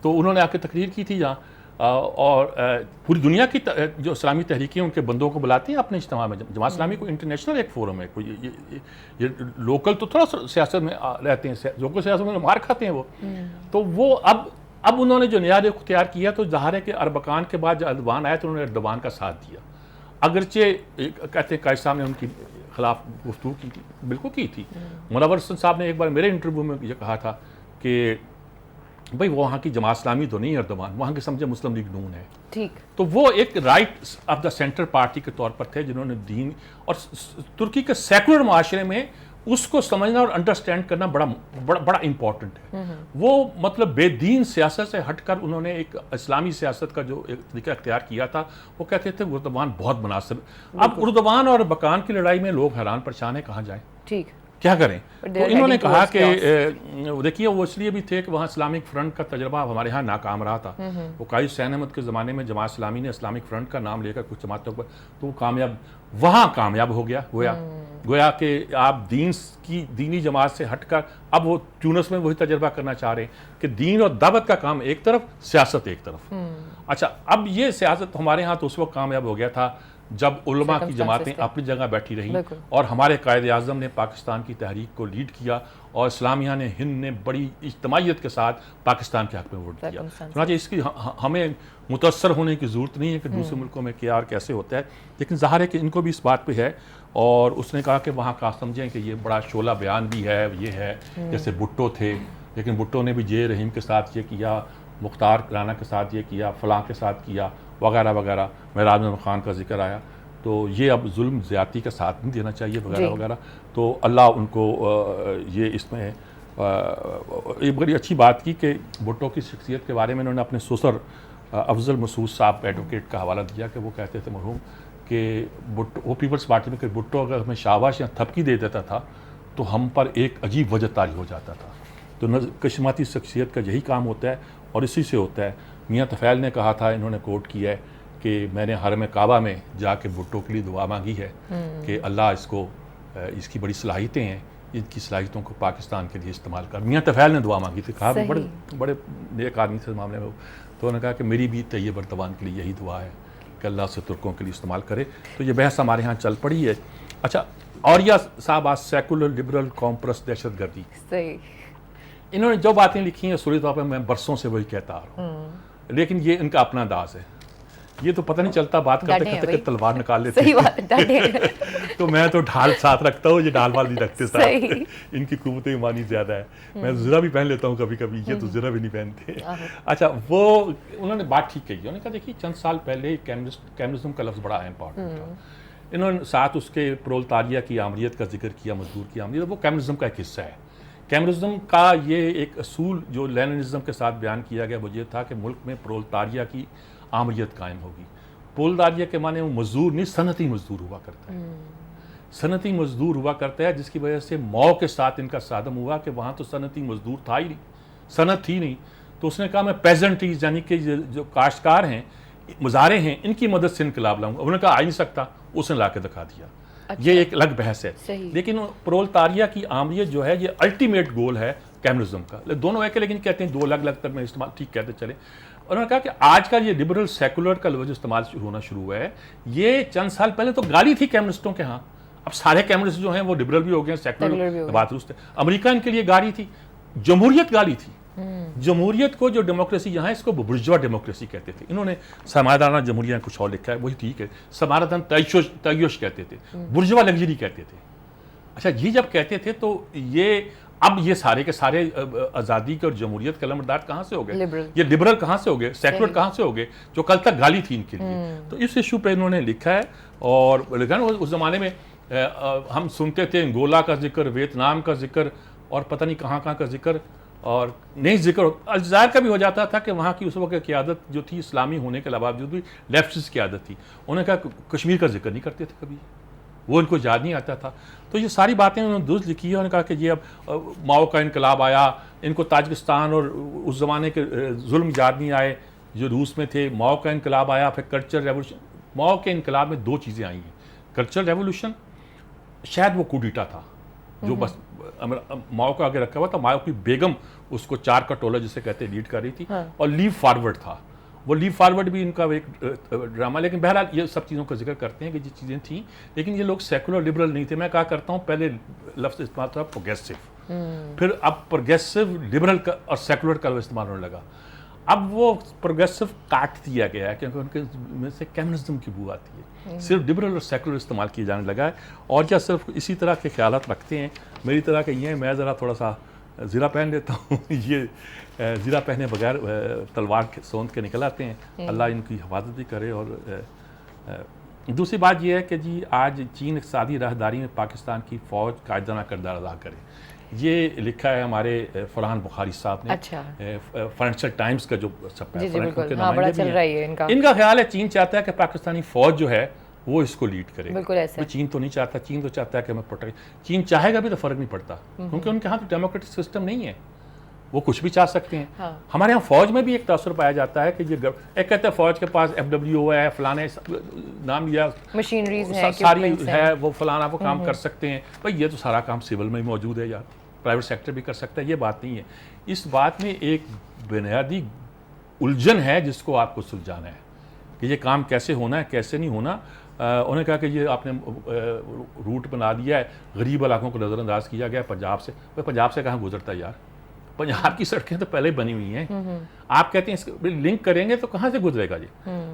तो उन्होंने आके तकरीर की थी यहाँ, और पूरी दुनिया की जो इस्लामी तहरीकें उनके बंदों को बुलाती हैं अपने इज्तिमा में। जमात इस्लामी को इंटरनेशनल एक फोरम है, कोई ये लोकल तो थोड़ा सियासत में रहते हैं, लोकल सियासत में मार खाते हैं वो, तो वो अब उन्होंने जो नया रुख इख्तियार किया तो ज़ाहिर है कि अरबकान के बाद जब अर्दवान आया तो उन्होंने अर्दवान का साथ दिया, अगरचे कहते हैं कायद साहब ने उनकी खिलाफ गुफ्तगू की थी, बिल्कुल की थी। मुनव्वर हसन साहब ने एक बार मेरे इंटरव्यू में ये कहा था कि भाई वो वहाँ की जमात इस्लामी तो नहीं अर्दवान, वहाँ के समझे मुस्लिम लीग नून है, ठीक। तो वो एक right of the centre party के तौर पर थे जिन्होंने दीन और तुर्की के सेकुलर माशरे में उसको समझना और अंडरस्टैंड करना बड़ा इंपॉर्टेंट है। वो मतलब बेदीन सियासत से हटकर उन्होंने एक इस्लामी सियासत का जो एक तरीका इख्तियार किया था, वो कहते थे उर्दवान बहुत मुनासिब। अब उर्दवान और बकान की लड़ाई में लोग हैरान परेशान है, कहाँ जाएं, ठीक, क्या करें। तो इन्होंने कहा कि देखिए वो इसलिए भी थे कि वहाँ इस्लामिक फ्रंट का तजर्बा हमारे यहाँ नाकाम रहा था। वो कायद हुसैन अहमद के ज़माने में जमात इस्लामी ने इस्लामिक फ्रंट का नाम लेकर कुछ जमातों पर तो वो वहाँ कामयाब हो गया, गोया कि आप दीनी जमात से हटकर अब वो ट्यूनिस में वही तजर्बा करना चाह रहे हैं कि दीन और दावत का काम एक तरफ, सियासत एक तरफ। अच्छा, अब ये सियासत हमारे यहाँ तो उस वक्त कामयाब हो गया था जब उलमा की जमातें अपनी जगह बैठी रहीं और हमारे कायद आज़म ने पाकिस्तान की तहरीक को लीड किया और इस्लामिया ने, हिंद ने बड़ी इज्तमाइयत के साथ पाकिस्तान के हक़ में वोट दिया। चुनांचे इसकी हमें मुतअस्सर होने की ज़रूरत नहीं है कि दूसरे मुल्कों में क्या और कैसे होता है, लेकिन ज़ाहिर है कि इनको भी इस बात पे है। और उसने कहा कि वहाँ का समझें कि ये बड़ा शोला बयान भी है, ये है जैसे भुट्टो थे, लेकिन भुट्टो ने भी जे रहीम के साथ ये किया, मुख्तार राना के साथ ये किया, फ़लाँ के साथ किया, वगैरह वगैरह। मेहराज अहमद ख़ान का जिक्र आया, तो ये अब जुल्म ज़्यादती का साथ नहीं देना चाहिए वगैरह वगैरह। तो अल्लाह उनको ये इसमें एक बड़ी अच्छी बात की कि भुट्टो की शख्सियत के बारे में उन्होंने अपने ससुर अफजल मसूद साहब एडवोकेट का हवाला दिया कि वो कहते थे मरहूम कि भुट्टो, वो पीपल्स पार्टी में कि भुट्टो अगर हमें शाबाश या थपकी दे देता था तो हम पर एक अजीब वजह तारी हो जाता था। तो कशमाती शख्सियत का यही काम होता है और इसी से होता है। मियाँ तफ़ैल ने कहा था, इन्होंने कोट किया है कि मैंने हरम काबा में जाके भुट्टो के लिए दुआ मांगी है कि अल्लाह इसको, इसकी बड़ी सलाहियतें हैं, इनकी सलाहियतों को पाकिस्तान के लिए इस्तेमाल कर। मियाँ तफ़ैल ने दुआ मांगी थी, कहा बड़े नेक आदमी थे इस मामले में। तो उन्होंने कहा कि मेरी भी तैयब अर्दवान के लिए यही दुआ है कि अल्लाह से तुर्कों के लिए इस्तेमाल करे। तो ये बहस हमारे यहाँ चल पड़ी है। अच्छा, और यह साहब आज सेकुलर लिबरल कॉम्प्रस दहशतगर्दी, इन्होंने जो बातें लिखी हैं सूरी तौर पर मैं बरसों से वही कहता आ रहा हूँ, लेकिन ये इनका अपना अंदाज है। ये तो पता नहीं चलता, बात करते करते तलवार निकाल लेते हैं। तो मैं तो ढाल साथ रखता हूँ, ये ढाल वाल नहीं रखते साथ। इनकी कुव्वत ईमानी ज़्यादा है। मैं ज़रा भी पहन लेता हूँ कभी कभी, ये तो ज़रा भी नहीं पहनते। अच्छा, वो उन्होंने बात ठीक कही। उन्होंने कहा देखिए चंद साल पहले कम्युनिज्म का लफ्ज़ बड़ा इम्पॉर्टेंट था, इन्होंने साथ उसके प्रोलतारिया की आमरीत का जिक्र किया, मजदूर की आमरीत, वो कम्युनिज्म का एक हिस्सा है। कम्युनिज्म का ये एक असूल जो लेनिनिज्म के साथ बयान किया गया वो ये था कि मुल्क में प्रोलतारिया की आमरीत कायम होगी। प्रोलतारिया के माने वो मजदूर नहीं, सनती मजदूर हुआ करता है। सनती मजदूर हुआ करता है, जिसकी वजह से मौ के साथ इनका सादम हुआ कि वहाँ तो सनती मजदूर था ही नहीं, सनत थी नहीं। तो उसने कहा मैं पेजेंट्रीज यानी कि जो काश्तकार हैं, मुजारे हैं, इनकी मदद से इनकलाब लाऊंगा। उन्होंने कहा आ ही नहीं सकता, उसने ला के दिखा दिया। अच्छा। ये एक अलग बहस है। सही। लेकिन प्रोलतारिया की आमरीत जो है ये अल्टीमेट गोल है कम्युनिज्म का। दोनों एक है, लेकिन कहते हैं दो अलग अलग तरह में इस्तेमाल, ठीक कहते चले। उन्होंने कहा कि आज का ये लिबरल सेकुलर का लफ्ज़ इस्तेमाल होना शुरू हुआ है, ये चंद साल पहले तो गाली थी कम्युनिस्टों के यहाँ। अब सारे कम्युनिस्ट जो हैं वो लिबरल भी हो गए, सेकुलर भी, बात दुरुस्त है। अमेरिका इनके लिए गाली थी, जमहूरियत गाली थी। जमहूरियत को, जो डेमोक्रेसी यहाँ है, इसको बुर्जुआ डेमोक्रेसी कहते थे। इन्होंने समाधान जमहूरिया कुछ और लिखा है, वही ठीक है। समाधान तय्युश कहते थे, बुर्जुआ लग्जरी कहते थे। अच्छा, ये जब कहते थे तो ये अब ये सारे के सारे आज़ादी के और जमहूरियत के अलमबरदार कहाँ से हो गए? ये लिबरल कहाँ से हो गए? सेकुलर कहाँ से हो गए, जो कल तक गाली थी इनके लिए? तो इस इशू पे इन्होंने लिखा है। और लेकिन उस ज़माने में हम सुनते थे अंगोला का जिक्र, वियतनाम का जिक्र, और पता नहीं कहाँ कहाँ का जिक्र, और नहीं जिक्र अलजायर का भी हो जाता था कि वहाँ की उस वक्त क़यादत जो थी इस्लामी होने के बावजूद भी लेफ्टिस्ट की आदत थी। उन्होंने कहा कश्मीर का जिक्र नहीं करते थे कभी, वो इनको याद नहीं आता था। तो ये सारी बातें उन्होंने दुरुस्त लिखी है। उन्होंने कहा कि ये अब माओ का इनकलाब आया, इनको ताजिकिस्तान और उस ज़माने के जुल्म याद नहीं आए जो रूस में थे। माओ का इनकलाब आया, फिर कल्चर रेवोल्यूशन। माओ के इनकलाब में दो चीज़ें आई हैं, कल्चर रेवोल्यूशन, शायद वो कूडीटा था जो बस माओ का आगे रखा हुआ था। माओ की बेगम उसको चार का टोला जिसे कहते हैं लीड कर रही थी। और लीव फॉरवर्ड था, वो लीव फॉरवर्ड भी इनका एक ड्रामा। लेकिन बहरहाल ये सब चीज़ों का जिक्र करते हैं कि ये चीज़ें थी, लेकिन ये लोग सेकुलर लिबरल नहीं थे। मैं कहा करता हूँ पहले लफ्ज़ इस्तेमाल था प्रोग्रेसिव, फिर अब प्रोग्रेसिव लिबरल का और सेकुलर का इस्तेमाल होने लगा। अब वो प्रोग्रेसिव काट दिया गया है क्योंकि उनके में से कम्युनिज्म की बू आती है। सिर्फ लिबरल और सेकुलर इस्तेमाल किया जाने लगा है। और क्या सिर्फ इसी तरह के ख्यालात रखते हैं मेरी तरह के ये हैं? मैं ज़रा थोड़ा सा ज़ीरा पहन लेता हूँ ये ज़ीरा पहने बगैर तलवार सौंध के निकल आते हैं। अल्लाह इनकी हिफाजत भी करे। और दूसरी बात यह है कि जी आज चीन इक़्तिसादी राहदारी में पाकिस्तान की फ़ौज कायदाना किरदार अदा करे, ये लिखा है हमारे फरहान बुखारी साहब ने। अच्छा। फाइनेंशियल टाइम्स का जो छपा है, बड़ा चल रहा है इनका ख्याल है चीन चाहता है कि पाकिस्तानी फ़ौज जो है वो इसको लीड करे। बिल्कुल ऐसा। चीन तो नहीं चाहता, चीन तो चाहता है कि मैं प्रोटेक्ट। चीन चाहेगा भी तो फ़र्क नहीं पड़ता, क्योंकि उनके यहाँ तो डेमोक्रेटिक सिस्टम नहीं है, वो कुछ भी चाह सकते हैं। हाँ। हमारे यहाँ फ़ौज में भी एक तासुर पाया जाता है कि ये एक कहते हैं फ़ौज के पास FWO है, फलाने नाम लिया, मशीनरीज सारी है, वो फलाना वो काम कर सकते हैं। भाई ये तो सारा काम सिविल में ही मौजूद है यार, प्राइवेट सेक्टर भी कर सकता है, ये बात नहीं है। इस बात में एक बुनियादी उलझन है जिसको आपको सुलझाना है कि ये काम कैसे होना है, कैसे नहीं होना। उन्होंने कहा कि ये आपने रूट बना दिया है, गरीब इलाकों को नज़रअंदाज किया गया पंजाब से। भाई पंजाब से कहाँ गुजरता है यार? पंजाब की सड़कें तो पहले बनी हुई हैं। आप कहते हैं इसको लिंक करेंगे तो कहाँ से गुजरेगा जी?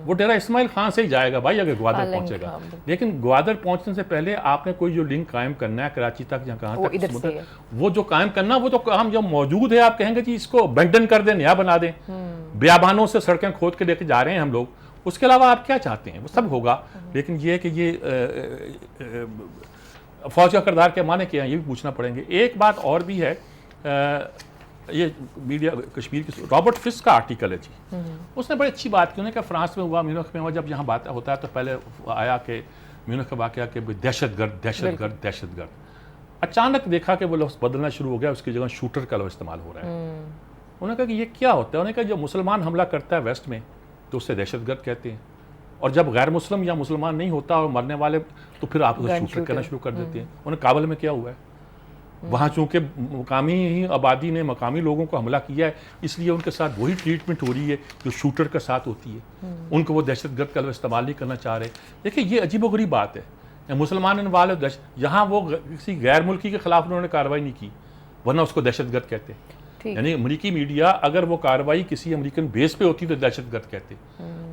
वो डेरा इस्माइल खान से ही जाएगा भाई अगर ग्वादर पहुंचेगा। लेकिन ग्वादर पहुंचने से पहले आपने कोई जो लिंक कायम करना है कराची तक या कहाँ तक, वो जो कायम करना, वो तो काम जो मौजूद है आप कहेंगे जी इसको अबैंडन कर दें, नया बना दें। बियाबानों से सड़कें खोद के लेके जा रहे हैं हम लोग, उसके अलावा आप क्या चाहते हैं? वो सब होगा। लेकिन ये कि ये फौज का किरदार के माने क्या है ये भी पूछना पड़ेंगे। एक बात और भी है, ये मीडिया कश्मीर की रॉबर्ट फिस्क का आर्टिकल है जी, उसने बड़ी अच्छी बात की। उन्होंने कहा फ्रांस में हुआ, म्यूनिख में हुआ, जब यहाँ बात होता है तो पहले आया कि म्यूनिख का वाक़या कि दहशतगर्द दहशतगर्द दहशतगर्द। अचानक देखा कि वो लफ्ज़ बदलना शुरू हो गया, उसकी जगह शूटर का लफ्ज़ इस्तेमाल हो रहा है। उन्होंने कहा कि ये क्या होता है? उन्होंने कहा जब मुसलमान हमला करता है वेस्ट में तो उससे दहशतगर्द कहते हैं, और जब गैर मुस्लिम या मुसलमान नहीं होता और मरने वाले तो फिर आप उसे शूटर करना शुरू कर देते हैं। उन्हें काबुल में क्या हुआ है, वहाँ चूँकि मकामी ही आबादी ने मकामी लोगों को हमला किया है, इसलिए उनके साथ वही ट्रीटमेंट हो रही है जो शूटर के साथ होती है। उनको वो दहशतगर्द का इस्तेमाल नहीं करना चाह रहे। देखिए ये अजीबोगरीब बात है। मुसलमान इन्वाल्व, यहाँ वो किसी गैर मुल्की के खिलाफ उन्होंने कार्रवाई नहीं की, वरना उसको दहशतगर्द कहते हैं। यानी अमेरिकी मीडिया अगर वो कार्रवाई किसी अमेरिकन बेस पे होती तो दहशतगर्द कहते।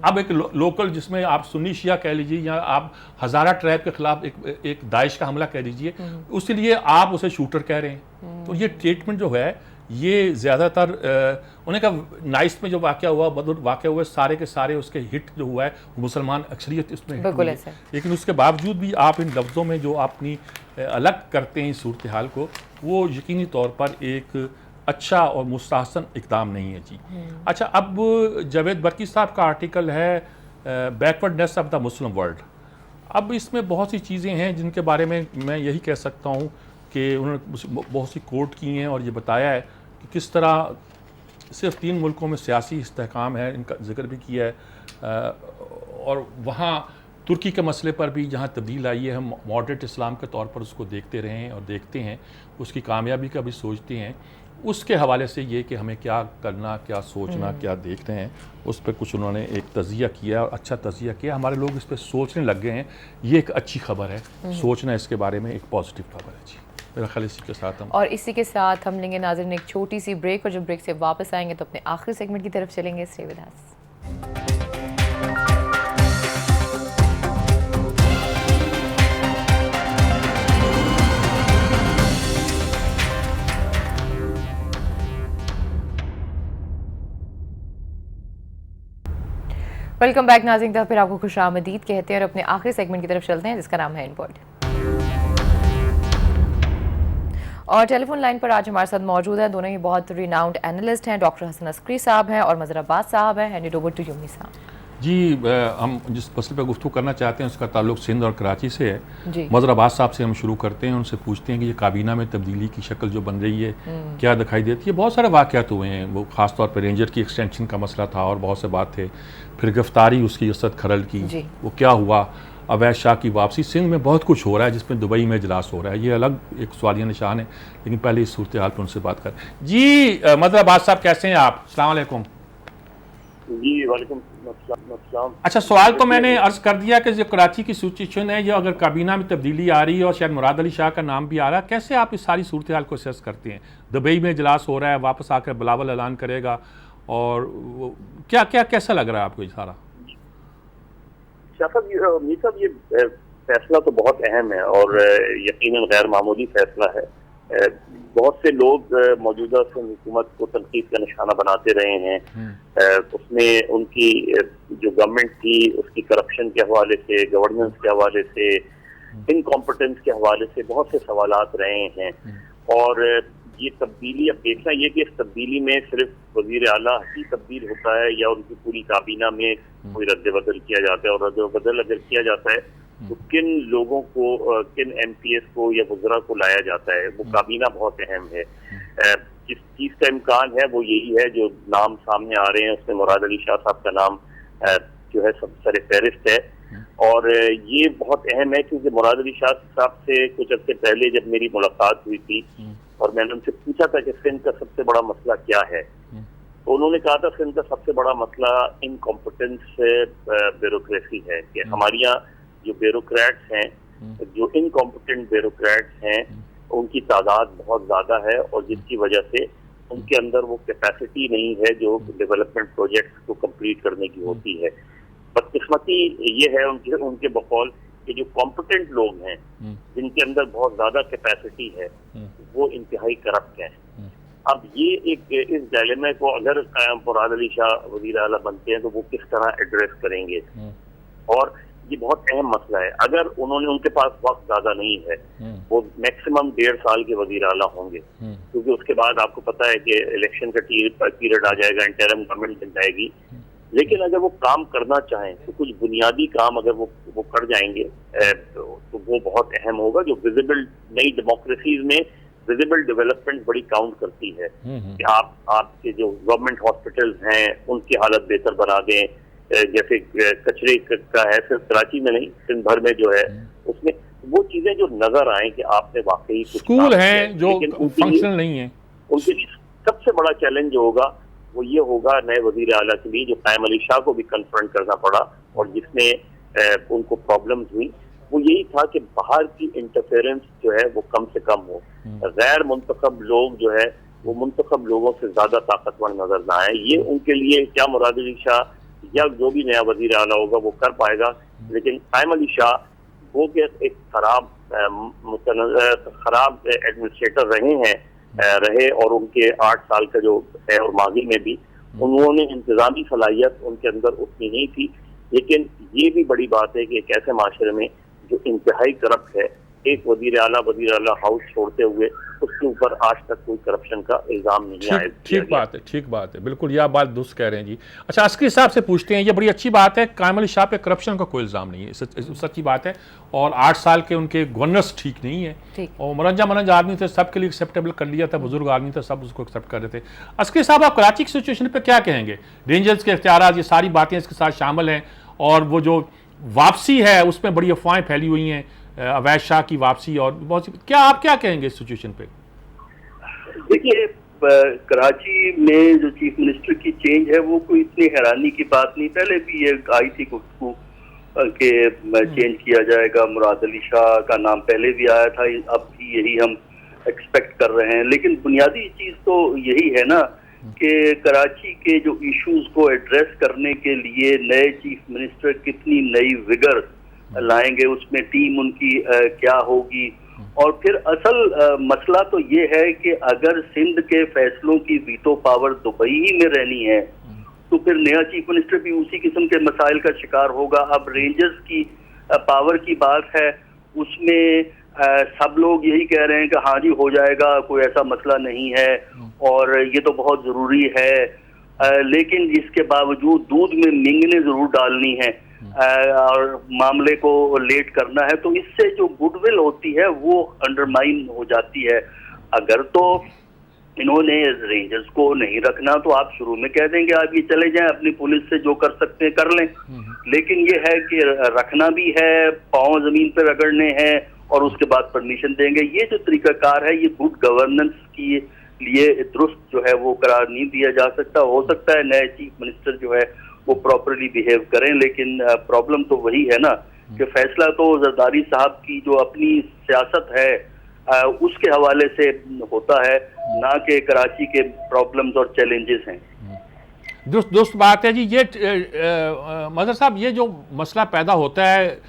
अब एक लोकल जिसमें आप सुन्नी शिया कह लीजिए या आप हज़ारा ट्राइब के खिलाफ एक दाइश का हमला कह लीजिए, उसके लिए आप उसे शूटर कह रहे हैं। तो ये ट्रीटमेंट जो है ये ज़्यादातर उन्हें का नाइस में जो वाक़या हुआ, बदर वाक़या हुए, सारे के सारे उसके हिट जो हुआ है वो मुसलमान अक्सरियत इसमें हिट बिल्कुल हुई ऐसे। है। लेकिन उसके बावजूद भी आप इन लफ्ज़ों में जो अपनी अलग करते हैं इस सूरत हाल को, वो यकीनी तौर पर एक अच्छा और मुस्तहसन इक़दाम नहीं है जी। अच्छा, अब जावेद बरकी साहब का आर्टिकल है backwardness of the Muslim world. अब इसमें बहुत सी चीज़ें हैं जिनके बारे में मैं यही कह सकता हूँ कि उन्होंने बहुत सी कोट की हैं और ये बताया है कि किस तरह सिर्फ 3 मुल्कों में सियासी इस्तेहकाम है, इनका जिक्र भी किया है। और वहाँ तुर्की के मसले पर भी जहाँ तब्दील आई है, हम मॉडरेट इस्लाम के तौर पर उसको देखते रहे हैं और देखते हैं, उसकी कामयाबी का भी सोचते हैं। उसके हवाले से ये कि हमें क्या करना, क्या सोचना, क्या देखते हैं, उस पर कुछ उन्होंने एक तज़िया किया और अच्छा तज़िया किया। हमारे लोग इस पर सोचने लग गए हैं, ये एक अच्छी खबर है। सोचना इसके बारे में एक पॉजिटिव खबर है जी। मेरा ख्याल इसी के साथ और इसी के साथ हम लेंगे नाज़रीन एक छोटी सी ब्रेक, और जब ब्रेक से वापस आएंगे तो अपने आखिरी सेगमेंट की तरफ चलेंगे। Stay with us. Welcome back नाज़रीन, तो फिर आपको खुशामदीद कहते हैं और अपने आखिरी सेगमेंट की तरफ चलते हैं जिसका नाम है इनपुट। और टेलीफोन लाइन पर आज हमारे साथ मौजूद है, दोनों ही बहुत रिनाउंड एनालिस्ट हैं, डॉक्टर हसन अस्करी साहब हैं और मज़हर अब्बास साहब हैं। Hand it over to you साहब। जी, हम जिस मसले पर गुफ्तगू करना चाहते हैं उसका ताल्लुक सिंध और कराची से है। जी। मज़हर अब्बास साहब से हम शुरू करते हैं, उनसे पूछते हैं कि ये काबीना में तब्दीली की शक्ल जो बन रही है क्या दिखाई देती है। बहुत सारे वाक़यात हुए हैं, वो ख़ास तौर पर रेंजर की एक्सटेंशन का मसला था और बहुत से बात थे। फिर गिरफ्तारी उसकी असद खरल की, वो क्या हुआ, अवैध शाह की वापसी। सिंध में बहुत कुछ हो रहा है जिसमें दुबई में इजलास हो रहा है, ये अलग एक सवालिया निशान है। लेकिन पहले इस सूरत हाल पर उनसे बात करें। जी मज़हर अब्बास साहब कैसे हैं आप? अस्सलाम वालेकुम। जी वालेकुम अस्सलाम। अच्छा, सवाल तो मैंने अर्ज कर दिया कि जो कराची की सिचुएशन है, ये अगर काबीना में तब्दीली आ रही है और शायद मुराद अली शाह का नाम भी आ रहा है, कैसे आप इस सारी सूरत हाल को असेस करते हैं? दुबई में इजलास हो रहा है, वापस आकर बिलावल ऐलान करेगा, और क्या क्या कैसा लग रहा है आपको ये सारा? मीर साहब, ये फैसला तो बहुत अहम है और यकीनन गैर मामूली फैसला है। बहुत से लोग मौजूदा हुकूमत को तनकीद का निशाना बनाते रहे हैं। उसमें उनकी जो गवर्नमेंट थी उसकी करप्शन के हवाले से, गवर्नेंस के हवाले से, इनकॉम्पिटेंस के हवाले से बहुत से सवालात रहे हैं। और ये तब्दीली, अब देखना ये कि इस तब्दीली में सिर्फ वजीर आला ही तब्दील होता है या उनकी पूरी काबीना में कोई रद्द-बदल किया जाता है, और रद्द-बदल अगर किया जाता है तो किन लोगों को, किन MPs को या वज़रा को लाया जाता है, वो काबीना बहुत अहम है। जिस चीज़ का इम्कान है वो यही है, जो नाम सामने आ रहे हैं उसमें मुराद अली शाह साहब का नाम जो है सब सर फहरिस्त है। और ये बहुत अहम है क्योंकि मुराद अली शाह साहब से कुछ अर्से पहले जब मेरी मुलाकात हुई थी और मैंने उनसे पूछा था कि सिंध का सबसे बड़ा मसला क्या है, तो उन्होंने कहा था सिंध का सबसे बड़ा मसला इनकॉम्पिटेंस ब्यूरोक्रेसी है, कि हमारे यहाँ जो ब्यूरोक्रेट्स हैं, जो इनकॉम्पिटेंट ब्यूरोक्रेट्स हैं, उनकी तादाद बहुत ज़्यादा है और जिसकी वजह से उनके अंदर वो कैपेसिटी नहीं है जो डेवलपमेंट प्रोजेक्ट्स को कंप्लीट करने की होती है। बदकिस्मती ये है उनके बकौल कि जो कॉम्पिटेंट लोग हैं, जिनके अंदर बहुत ज़्यादा कैपेसिटी है, वो इंतहाई करप्ट हैं। अब ये एक इस डायलेमा को अगर मुराद अली शाह वज़ीर आला बनते हैं तो वो किस तरह एड्रेस करेंगे, और ये बहुत अहम मसला है। अगर उनके पास वक्त ज्यादा नहीं है, वो मैक्सिमम 1.5 साल के वज़ीर आला होंगे, क्योंकि उसके बाद आपको पता है कि इलेक्शन का पीरियड आ जाएगा, इंटरिम गवर्नमेंट बन जाएगी। लेकिन अगर वो काम करना चाहें तो कुछ बुनियादी काम अगर वो कर जाएंगे तो वो बहुत अहम होगा। जो विजिबल, नई डेमोक्रेसीज में विजिबल डेवलपमेंट बड़ी काउंट करती है कि आपके जो गवर्नमेंट हॉस्पिटल्स हैं उनकी हालत बेहतर बना दें, जैसे कचरे का है, सिर्फ कराची में नहीं सिंध भर में जो है, उसमें वो चीजें जो नजर आए कि आपने वाकई स्कूल हैं जो फंक्शनल नहीं है, उनके लिए सबसे बड़ा चैलेंज जो होगा वो ये होगा नए वजीर आला के लिए, जो कायम अली शाह को भी कन्फ्रंट करना पड़ा और जिसमें उनको प्रॉब्लम्स हुई, वो यही था कि बाहर की इंटरफेरेंस जो है वो कम से कम हो, गैर मुंतखब लोग जो है वो मुंतखब लोगों से ज्यादा ताकतवर नजर ना आए। ये उनके लिए क्या मुराद अली शाह या जो भी नया वजीर आला होगा वो कर पाएगा, लेकिन कायम अली शाह वो कि एक खराब एडमिनिस्ट्रेटर रहे हैं, रहे और उनके 8 साल का जो है और माजी में भी उन्होंने इंतजामी सलाहियत उनके अंदर उतनी नहीं थी। लेकिन ये भी बड़ी बात है कि एक ऐसे माशरे में जो इंतहाई करप्ट है, एक वजीर आला हाउस छोड़ते हुए उसके ऊपर आज तक कोई करप्शन का इल्जाम नहीं आया। ठीक बात है, बिल्कुल, ये आप बात दुरुस्त कह रहे हैं जी। अच्छा, अस्करी साहब से पूछते हैं, ये बड़ी अच्छी बात है, कायम अली शाह पे करप्शन का कोई इल्जाम नहीं है, सच्ची बात है, और 8 साल के उनके गवर्नर्स ठीक नहीं है, और मनंज आदमी थे, सबके लिए एक्सेप्टेबल कर लिया था, बुजुर्ग आदमी था, सब उसको एक्सेप्ट कर रहे थे। अस्करी साहब, आप कराची की सिचुएशन पे क्या कहेंगे? रेंजर्स के इख्तियारात, ये सारी बातें इसके साथ शामिल हैं, और वो जो वापसी है उसमें बड़ी अफवाहें फैली हुई हैं, अवैध शाह की वापसी, और बहुत क्या आप क्या कहेंगे इस सिचुएशन पे? देखिए, कराची में जो चीफ मिनिस्टर की चेंज है वो कोई इतनी हैरानी की बात नहीं। पहले भी ये आई थी गुफ्तगू के चेंज किया जाएगा, मुराद अली शाह का नाम पहले भी आया था, अब भी यही हम एक्सपेक्ट कर रहे हैं। लेकिन बुनियादी चीज तो यही है ना कि कराची के जो इश्यूज को एड्रेस करने के लिए नए चीफ मिनिस्टर कितनी नई विगर लाएंगे, उसमें टीम उनकी क्या होगी। और फिर असल मसला तो ये है कि अगर सिंध के फैसलों की वीटो पावर दुबई ही में रहनी है तो फिर नया चीफ मिनिस्टर भी उसी किस्म के मसाइल का शिकार होगा। अब रेंजर्स की पावर की बात है, उसमें सब लोग यही कह रहे हैं कि हाँ जी हो जाएगा, कोई ऐसा मसला नहीं है और ये तो बहुत ज़रूरी है, लेकिन इसके बावजूद दूध में मिंगने ज़रूर डालनी है और मामले को लेट करना है, तो इससे जो गुडविल होती है वो अंडरमाइन हो जाती है। अगर तो इन्होंने रेंजर्स को नहीं रखना तो आप शुरू में कह देंगे आप ये चले जाएं, अपनी पुलिस से जो कर सकते हैं कर लें, लेकिन ये है कि रखना भी है, पांव जमीन पर रगड़ने हैं और उसके बाद परमिशन देंगे। ये जो तरीकाकार है ये गुड गवर्नेंस के लिए दुरुस्त जो है वो करार नहीं दिया जा सकता। हो सकता है नए चीफ मिनिस्टर जो है वो प्रॉपरली बिहेव करें, लेकिन प्रॉब्लम तो वही है ना कि फैसला तो जरदारी साहब की जो अपनी सियासत है उसके हवाले से होता है, ना कि कराची के प्रॉब्लम्स और चैलेंजेस हैं। दोस्त बात है जी। ये मदर साहब, ये जो मसला पैदा होता है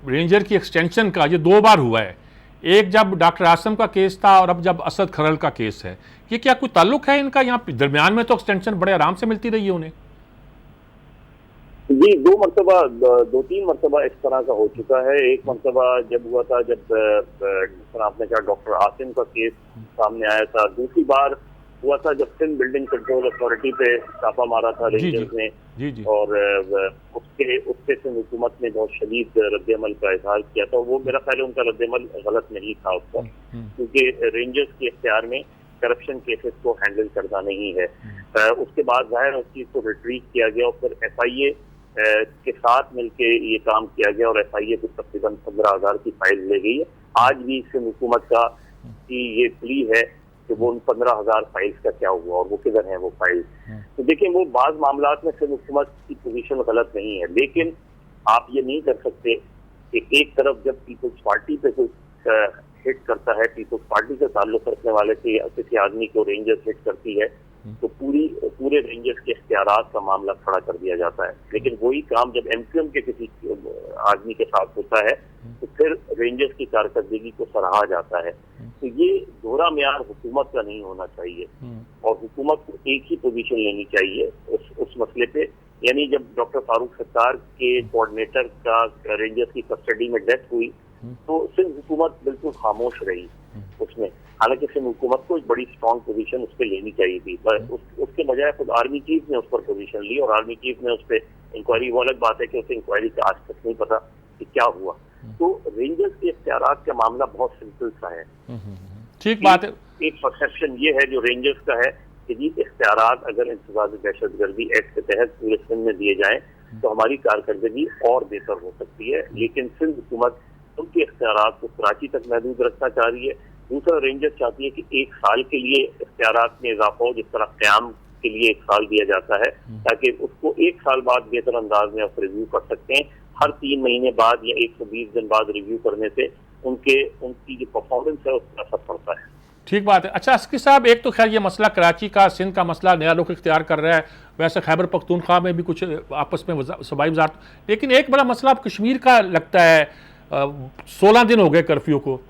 रेंजर की एक्सटेंशन का, ये 2 बार हुआ है, एक जब डॉक्टर आसम का केस था और अब जब असद खरल का केस है। ये क्या कोई ताल्लुक है इनका? यहाँ दरमियान में तो एक्सटेंशन बड़े आराम से मिलती रही है उन्हें। जी, 2-3 मरतबा इस तरह का हो चुका है। एक मरतबा जब हुआ था, जब आपने कहा डॉक्टर आसिम का केस सामने आया था। दूसरी बार हुआ था जब सिंध बिल्डिंग कंट्रोल अथॉरिटी पे छापा मारा था रेंजर्स ने, और उससे सिंध हुकूमत ने बहुत शदीद रद्द-ए-अमल का इजहार किया था। वो मेरा ख्याल है उनका रद्द-ए-अमल गलत नहीं था उसका, क्योंकि रेंजर्स के इख्तियार में करप्शन केसेस को हैंडल करना नहीं है। उसके बाद जाहिर उस चीज को रिट्रीट किया गया और फिर FIA के साथ मिलके ये काम किया गया और FIA को तकरीबन 15,000 की फाइल ले गई है। आज भी सिंध हुकूमत का ये प्ली है कि वो उन 15,000 फाइल्स का क्या हुआ और वो किधर है वो फाइल। तो देखिए, वो बाज मामलात में सिंध हुकूमत की पोजीशन गलत नहीं है, लेकिन आप ये नहीं कर सकते कि एक तरफ जब पीपल्स पार्टी पे कोई हिट करता है, पीपल्स पार्टी से ताल्लुक रखने वाले से किसी आदमी को रेंजर्स हिट करती है तो पूरे रेंजर्स के इख्तियारात का मामला खड़ा कर दिया जाता है। लेकिन वही काम जब MQM के किसी आदमी के साथ होता है तो फिर रेंजर्स की कारकर्दगी को सराहा जाता है। तो ये दोहरा मेयार हुकूमत का नहीं होना चाहिए और हुकूमत को एक ही पोजीशन लेनी चाहिए उस मसले पे। यानी जब डॉक्टर फारूक सत्तार के कोऑर्डिनेटर का रेंजर्स की कस्टडी में डेथ हुई तो सिंध हुकूमत बिल्कुल खामोश रही उसमें, हालांकि सिंध हुकूमत को एक बड़ी स्ट्रॉन्ग पोजीशन उस पर लेनी चाहिए थी, पर उसके बजाय खुद आर्मी चीफ ने उस पर पोजीशन ली और आर्मी चीफ ने उस पर इंक्वायरी। वो अलग बात है कि उसे इंक्वायरी का आज तक नहीं पता कि क्या हुआ। तो रेंजर्स के इख्तियारात का मामला बहुत सिंपल सा है। ठीक बात है। एक परसेप्शन ये है जो रेंजर्स का है कि जी इख्तियारात अगर इंतज़ामी दहशतगर्दी एक्ट के तहत पूरे सिंध में दिए जाएं तो हमारी कारकर्दगी और बेहतर हो सकती है, लेकिन सिंध हुकूमत उनके इख्तियारात को कराची तक महदूद रखना चाह रही है। दूसरा, रेंजर्स चाहती है कि 1 साल के लिए इख्तियारात में इजाफा हो, जिस तरह क़याम के लिए 1 साल दिया जाता है, ताकि उसको 1 साल बाद बेहतर अंदाज में आप रिव्यू कर सकते हैं। हर 3 महीने बाद या 120 दिन बाद रिव्यू करने से उनकी जो परफॉर्मेंस है उस पर असर पड़ता है। ठीक बात है। अच्छा अस्करी साहब, एक तो खैर ये मसला कराची का, सिंध का मसला नया रुख इख्तियार कर रहा है, वैसे खैबर पख्तूनख्वा में भी कुछ आपस में सूबाई वज़ारत, लेकिन एक बड़ा मसला अब कश्मीर का लगता है। 16 दिन हो गए कर्फ्यू को,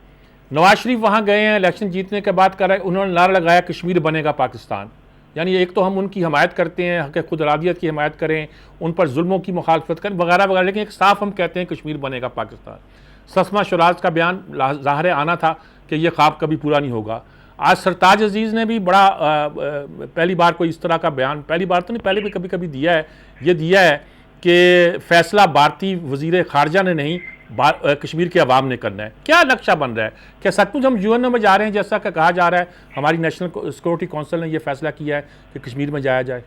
नवाज शरीफ वहाँ गए हैं इलेक्शन जीतने के बाद कर रहे, उन्होंने नारा लगाया कश्मीर बनेगा पाकिस्तान। यानी एक तो हम उनकी हमायत करते हैं, हक़ खुद इरादियत की हमायत करें, उन पर जुल्मों की मुखालफत करें वगैरह वगैरह, लेकिन एक साफ हम कहते हैं कश्मीर बनेगा पाकिस्तान। ससमा शुराज का बयान ज़ाहिर आना था कि यह ख्वाब कभी पूरा नहीं होगा। आज सरताज अजीज़ ने भी बड़ा पहली बार कोई इस तरह का बयान, पहली बार तो नहीं, पहले भी कभी कभी दिया है, ये दिया है कि फ़ैसला भारतीय वज़ीर ख़ारजा ने नहीं कश्मीर के अवाम ने करना है। क्या नक्शा बन रहा है? क्या सचमुच हम यूएनओ में जा रहे हैं जैसा कि कहा जा रहा है? हमारी नेशनल सिक्योरिटी काउंसिल ने यह फैसला किया है कि कश्मीर में जाया जाए।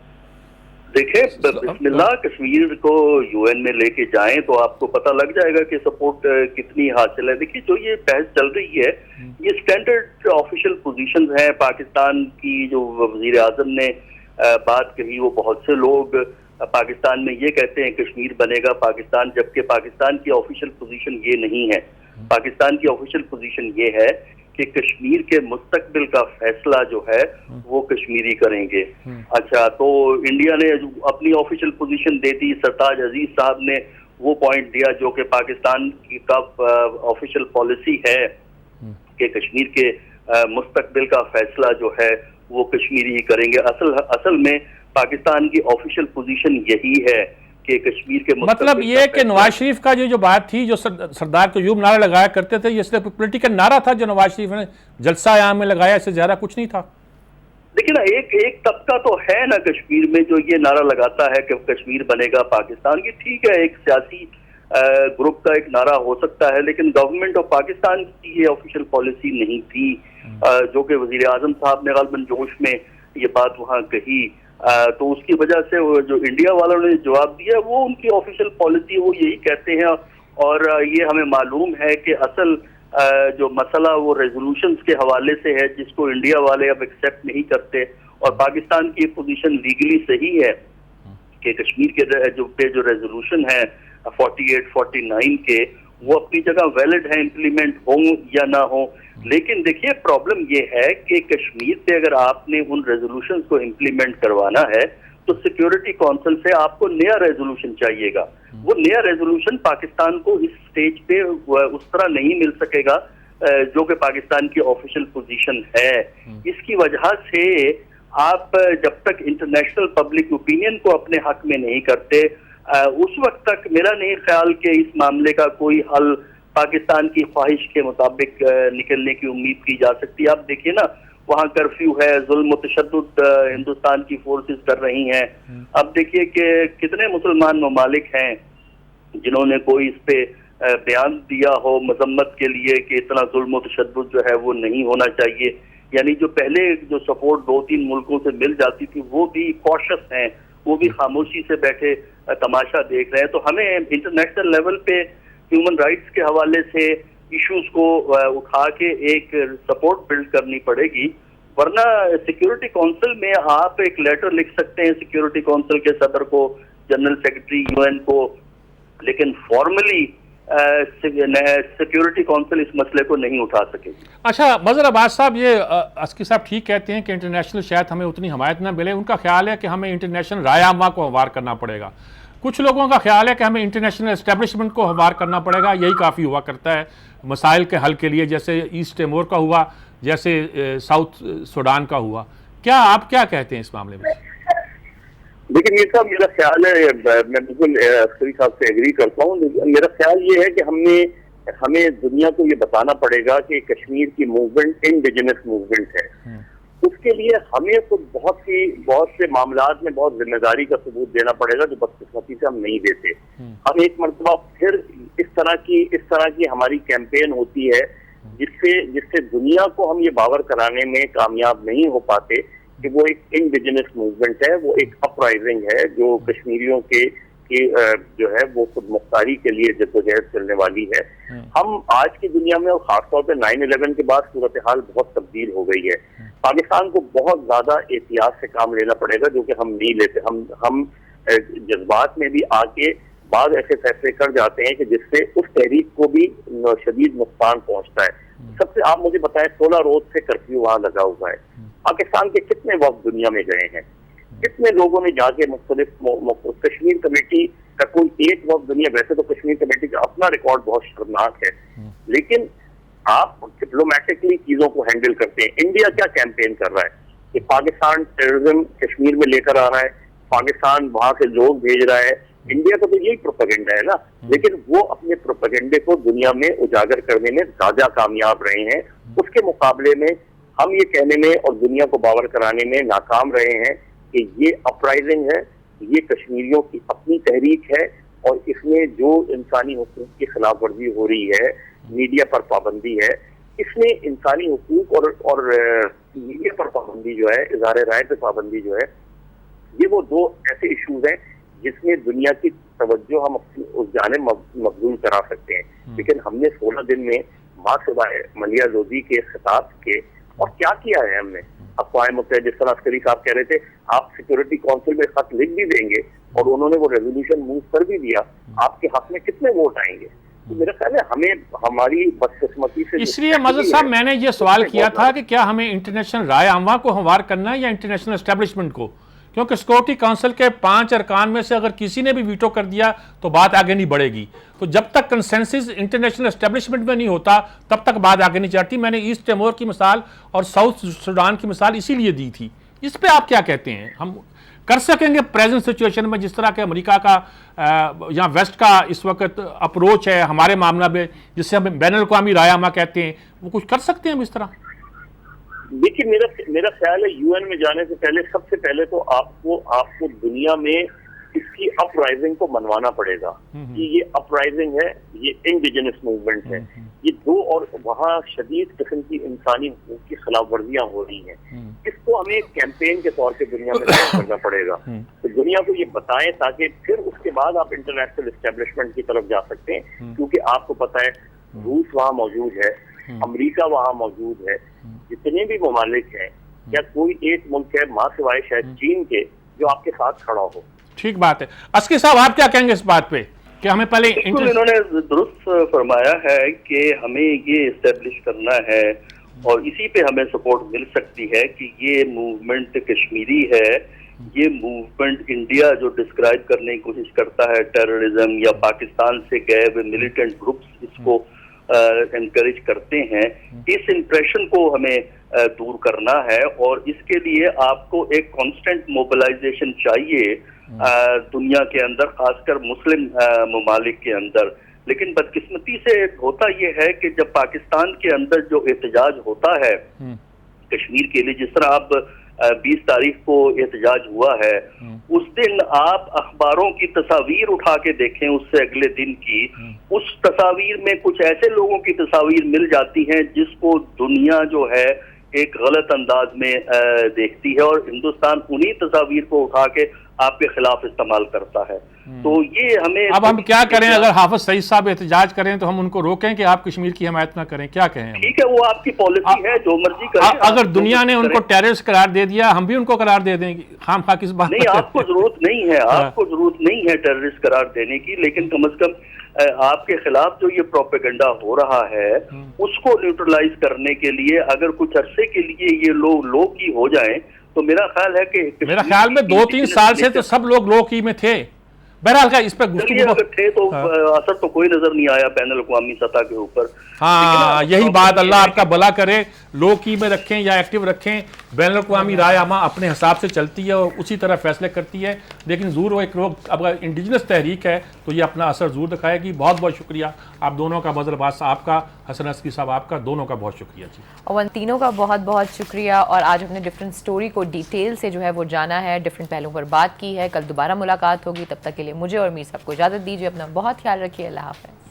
देखिए, बिस्मिल्लाह, कश्मीर को यूएन में लेके जाएं तो आपको पता लग जाएगा कि सपोर्ट कितनी हासिल है। देखिए, जो ये बहस चल रही है, ये स्टैंडर्ड ऑफिशियल पोजीशंस हैं। पाकिस्तान की जो वजीर आजम ने बात कही, वो बहुत से लोग पाकिस्तान में ये कहते हैं कश्मीर बनेगा पाकिस्तान, जबकि पाकिस्तान की ऑफिशियल पोजीशन ये नहीं है। पाकिस्तान की ऑफिशियल पोजीशन ये है कि कश्मीर के मुस्तकबिल का फैसला जो है वो कश्मीरी करेंगे। अच्छा, तो इंडिया ने अपनी ऑफिशियल पोजीशन दे दी, सरताज अजीज साहब ने वो पॉइंट दिया जो कि पाकिस्तान की का ऑफिशियल पॉलिसी है कि कश्मीर के मुस्तकबिल का फैसला जो है वो कश्मीरी ही करेंगे। असल में पाकिस्तान की ऑफिशियल पोजीशन यही है कि कश्मीर के मतलब ये कि नवाज शरीफ का जो बात थी, जो सरदार कयूम नारा लगाया करते थे, ये सिर्फ पॉलिटिकल नारा था जो नवाज शरीफ ने जलसा आम में लगाया, इससे ज्यादा कुछ नहीं था। देखिए ना, एक तबका तो है ना कश्मीर में जो ये नारा लगाता है कि कश्मीर बनेगा पाकिस्तान की। ठीक है, एक सियासी ग्रुप का एक नारा हो सकता है, लेकिन गवर्नमेंट ऑफ पाकिस्तान की ये ऑफिशियल पॉलिसी नहीं थी, जो कि वजीर आजम साहब ने गलबन जोश में ये बात वहाँ कही। तो उसकी वजह से जो इंडिया वालों ने जवाब दिया वो उनकी ऑफिशियल पॉलिसी, वो यही कहते हैं। और ये हमें मालूम है कि असल जो मसला वो रेजोल्यूशंस के हवाले से है, जिसको इंडिया वाले अब एक्सेप्ट नहीं करते। और पाकिस्तान की पोजीशन लीगली सही है कि कश्मीर के जो रेजोल्यूशन है 48-49 के, वो अपनी जगह वैलिड है, इम्प्लीमेंट हो या ना हो। लेकिन देखिए, प्रॉब्लम ये है कि कश्मीर पे अगर आपने उन रेजोल्यूशंस को इम्प्लीमेंट करवाना है तो सिक्योरिटी काउंसिल से आपको नया रेजोल्यूशन चाहिएगा। वो नया रेजोल्यूशन पाकिस्तान को इस स्टेज पे उस तरह नहीं मिल सकेगा जो कि पाकिस्तान की ऑफिशियल पोजीशन है। इसकी वजह से आप जब तक इंटरनेशनल पब्लिक ओपिनियन को अपने हक में नहीं करते, उस वक्त तक मेरा नहीं ख्याल कि इस मामले का कोई हल पाकिस्तान की ख्वाहिश के मुताबिक निकलने की उम्मीद की जा सकती है। आप देखिए ना, वहाँ कर्फ्यू है, जुल्म तशद्दुद हिंदुस्तान की फोर्सेस कर रही हैं। अब देखिए कि कितने मुसलमान ममालिक हैं जिन्होंने कोई इस पे बयान दिया हो मजम्मत के लिए कि इतना जुल्म तशद्दुद जो है वो नहीं होना चाहिए। यानी जो पहले जो सपोर्ट 2-3 मुल्कों से मिल जाती थी वो भी कॉशस हैं, वो भी खामोशी से बैठे तमाशा देख रहे हैं। तो हमें इंटरनेशनल लेवल पे ह्यूमन राइट्स के हवाले से इश्यूज को उठा के एक सपोर्ट बिल्ड करनी पड़ेगी, वरना सिक्योरिटी काउंसिल में आप एक लेटर लिख सकते हैं सिक्योरिटी काउंसिल के सदर को, जनरल सेक्रेटरी यूएन को, लेकिन फॉर्मली सिक्योरिटी काउंसिल इस मसले को नहीं उठा सकेगी। अच्छा, मजहर अब्बास साहब, ये अस्की साहब ठीक कहते हैं कि इंटरनेशनल शायद हमें उतनी हमायत ना मिले। उनका ख्याल है कि हमें इंटरनेशनल राय आमा को हमवार करना पड़ेगा। कुछ लोगों का ख्याल है कि हमें इंटरनेशनल एस्टेब्लिशमेंट को हमवार करना पड़ेगा, यही काफ़ी हुआ करता है मसाइल के हल के लिए, जैसे ईस्ट टिमोर का हुआ, जैसे साउथ सूडान का हुआ। क्या आप क्या कहते हैं इस मामले में? लेकिन ये सब मेरा ख्याल है, मैं बिल्कुल अस्करी साहब से एग्री करता हूँ। मेरा ख्याल ये है कि हमें दुनिया को ये बताना पड़ेगा कि कश्मीर की मूवमेंट इंडिजिनस मूवमेंट है। उसके लिए हमें खुद बहुत से मामलात में बहुत जिम्मेदारी का सबूत देना पड़ेगा जो बदकिस्मती से हम नहीं देते। हम एक मरतबा फिर इस तरह की हमारी कैंपेन होती है जिससे दुनिया को हम ये बावर कराने में कामयाब नहीं हो पाते कि वो एक इंडिजिनस मूवमेंट है, वो एक अपराइजिंग है जो कश्मीरियों के जो है वो खुद मुख्तारी के लिए जद्दोजहद चलने वाली है। हम आज की दुनिया में और खासतौर पर 9/11 के बाद सूरत हाल बहुत तब्दील हो गई है। पाकिस्तान को बहुत ज्यादा एहतियात से काम लेना पड़ेगा जो कि हम नहीं लेते। हम जज्बात में भी आके बाद ऐसे फैसले कर जाते हैं कि जिससे उस तहरीक को भी शदीद नुकसान पहुंचता है। सबसे आप मुझे बताएं, 16 रोज से कर्फ्यू वहां लगा हुआ है। पाकिस्तान के कितने वक्त दुनिया में गए हैं, कितने लोगों ने जाके मुख्तलिफ कश्मीर कमेटी का कोई एक वक्त दुनिया, वैसे तो कश्मीर कमेटी का अपना रिकॉर्ड बहुत शर्मनाक है, लेकिन आप डिप्लोमेटिकली चीजों को हैंडल करते हैं। इंडिया क्या कैंपेन कर रहा है कि पाकिस्तान टेररिज्म कश्मीर में लेकर आ रहा है, पाकिस्तान वहां से लोग भेज रहा है। इंडिया का तो यही प्रोपेगेंडा है ना, लेकिन वो अपने प्रोपेगेंडे को दुनिया में उजागर करने में ज्यादा कामयाब रहे हैं। उसके मुकाबले में हम ये कहने में और दुनिया को बावर कराने में नाकाम रहे हैं कि ये अपराइजिंग है, ये कश्मीरियों की अपनी तहरीक है और इसमें जो इंसानी हुकूक की खिलाफ वर्जी हो रही है, मीडिया पर पाबंदी है, इसमें इंसानी हुकूक और मीडिया पर पाबंदी जो है, इज़हार राय पर पाबंदी जो है, ये वो दो ऐसे इश्यूज हैं जिसमें दुनिया की तवज्जो हम उस जाने मबजूल करा सकते हैं। लेकिन हमने 16 दिन में माँ सिवाय मलिया जोधी के खिताब के और क्या किया है हमने? अक़वाम मुत्तहिदा, जिस तरह अस्करी साहब कह रहे थे, आप सिक्योरिटी काउंसिल में खत लिख भी देंगे और उन्होंने वो रेजोल्यूशन मूव कर भी दिया, आपके हक में कितने वोट आएंगे? तो मेरा ख्याल है हमें हमारी बदकिस्मती से, इसलिए मजहर साहब मैंने ये सवाल किया था कि क्या हमें इंटरनेशनल राय आमा को हमवार करना है या इंटरनेशनल एस्टेब्लिशमेंट को, क्योंकि सिक्योरिटी काउंसिल के 5 अरकान में से अगर किसी ने भी वीटो कर दिया तो बात आगे नहीं बढ़ेगी। तो जब तक कंसेंसस इंटरनेशनल एस्टेब्लिशमेंट में नहीं होता तब तक बात आगे नहीं चढ़ती। मैंने ईस्ट तिमोर की मिसाल और साउथ सुडान की मिसाल इसीलिए दी थी। इस पे आप क्या कहते हैं, हम कर सकेंगे प्रेजेंट सिचुएशन में जिस तरह के अमेरिका का या वेस्ट का इस वक्त अप्रोच है हमारे मामला में, जिससे हम बैनुल अक़वामी राय आमा कहते हैं, वो कुछ कर सकते हैं हम इस तरह? देखिए, मेरा ख्याल है यूएन में जाने से पहले सबसे पहले तो आपको दुनिया में इसकी अपराइजिंग को मनवाना पड़ेगा कि ये अपराइजिंग है, ये इंडिजिनस मूवमेंट है, ये दो, और वहाँ शदीद किस्म की इंसानी हुकूक की खिलाफ वर्जियां हो रही हैं। इसको हमें एक कैंपेन के तौर पे दुनिया में करना पड़ेगा, तो दुनिया को ये बताएं ताकि फिर उसके बाद आप इंटरनेशनल एस्टेब्लिशमेंट की तरफ जा सकते हैं। क्योंकि आपको पता है रूस वहाँ मौजूद है, अमेरिका वहाँ मौजूद है, जितने भी ममालिक हैं, क्या कोई एक मुल्क है माँ सिवाय शायद चीन के जो आपके साथ खड़ा हो? ठीक बात है। अस्की साहब, आप क्या कहेंगे इस बात पे कि हमें पहले इन्होंने दुरुस्त फरमाया है कि हमें ये इस्टेब्लिश करना है और इसी पे हमें सपोर्ट मिल सकती है कि ये मूवमेंट कश्मीरी है, ये मूवमेंट इंडिया जो डिस्क्राइब करने की कोशिश करता है टेररिज्म या पाकिस्तान से गए हुए मिलिटेंट ग्रुप्स इसको एनकरेज करते हैं, इस इंप्रेशन को हमें दूर करना है और इसके लिए आपको एक कांस्टेंट मोबिलाइजेशन चाहिए दुनिया के अंदर, खासकर मुस्लिम ममालिक के अंदर। लेकिन बदकिस्मती से होता यह है कि जब पाकिस्तान के अंदर जो एहतजाज होता है कश्मीर के लिए, जिस तरह अब 20 तारीख को एहतजाज हुआ है, उस दिन आप अखबारों की तस्वीर उठा के देखें उससे अगले दिन की, उस तस्वीर में कुछ ऐसे लोगों की तस्वीर मिल जाती हैं जिसको दुनिया जो है एक गलत अंदाज में देखती है और हिंदुस्तान उन्हीं तस्वीर को उठा के आपके खिलाफ इस्तेमाल करता है। तो ये हमें, अब हम क्या करें? अगर हाफिज सईद साहब एहतजाज करें तो हम उनको रोकें कि आप कश्मीर की हिमायत ना करें? क्या कहें? ठीक है, वो आपकी पॉलिसी है, जो मर्जी करें। अगर दुनिया ने उनको टेररिस्ट करार दे दिया, हम भी उनको करार दे देंगे? खाम खा किस बात? नहीं, आपको जरूरत नहीं है, आपको जरूरत नहीं है टेररिस्ट करार देने की, लेकिन कम से कम आपके खिलाफ जो ये प्रोपेगेंडा हो रहा है उसको न्यूट्रलाइज करने के लिए अगर कुछ अरसे के लिए ये लोग लो की हो जाएं तो मेरा ख्याल है कि, मेरा ख्याल में 2-3 साल से तो सब लोग लो की में थे। बहरहाल का इस पर अगर थे तो असर तो कोई नजर नहीं आया बैनुल अक़वामी सतह के ऊपर। हाँ, यही बात, अल्लाह आपका भला करे, लो की में रखें या एक्टिव रखें। बैनुल अक़वामी राय आमा अपने हिसाब से चलती है और उसी तरह फैसले करती है, लेकिन ज़रूर वो एक लोग अगर इंडिजिनस तहरीक है तो ये अपना असर ज़रूर दिखाएगी। बहुत बहुत शुक्रिया आप दोनों का, मजहर अब्बास साहब का, हसन अस्करी साहब आपका, दोनों का बहुत शुक्रिया जी। और तीनों का बहुत बहुत शुक्रिया। और आज हमने डिफरेंट स्टोरी को डिटेल से जो है वो जाना है, डिफरेंट पहलुओं पर बात की है। कल दोबारा मुलाकात होगी, तब तक के लिए मुझे और मीर साहब को इजाज़त दीजिए। अपना बहुत ख्याल रखिए। अल्लाह हाफ़िज़।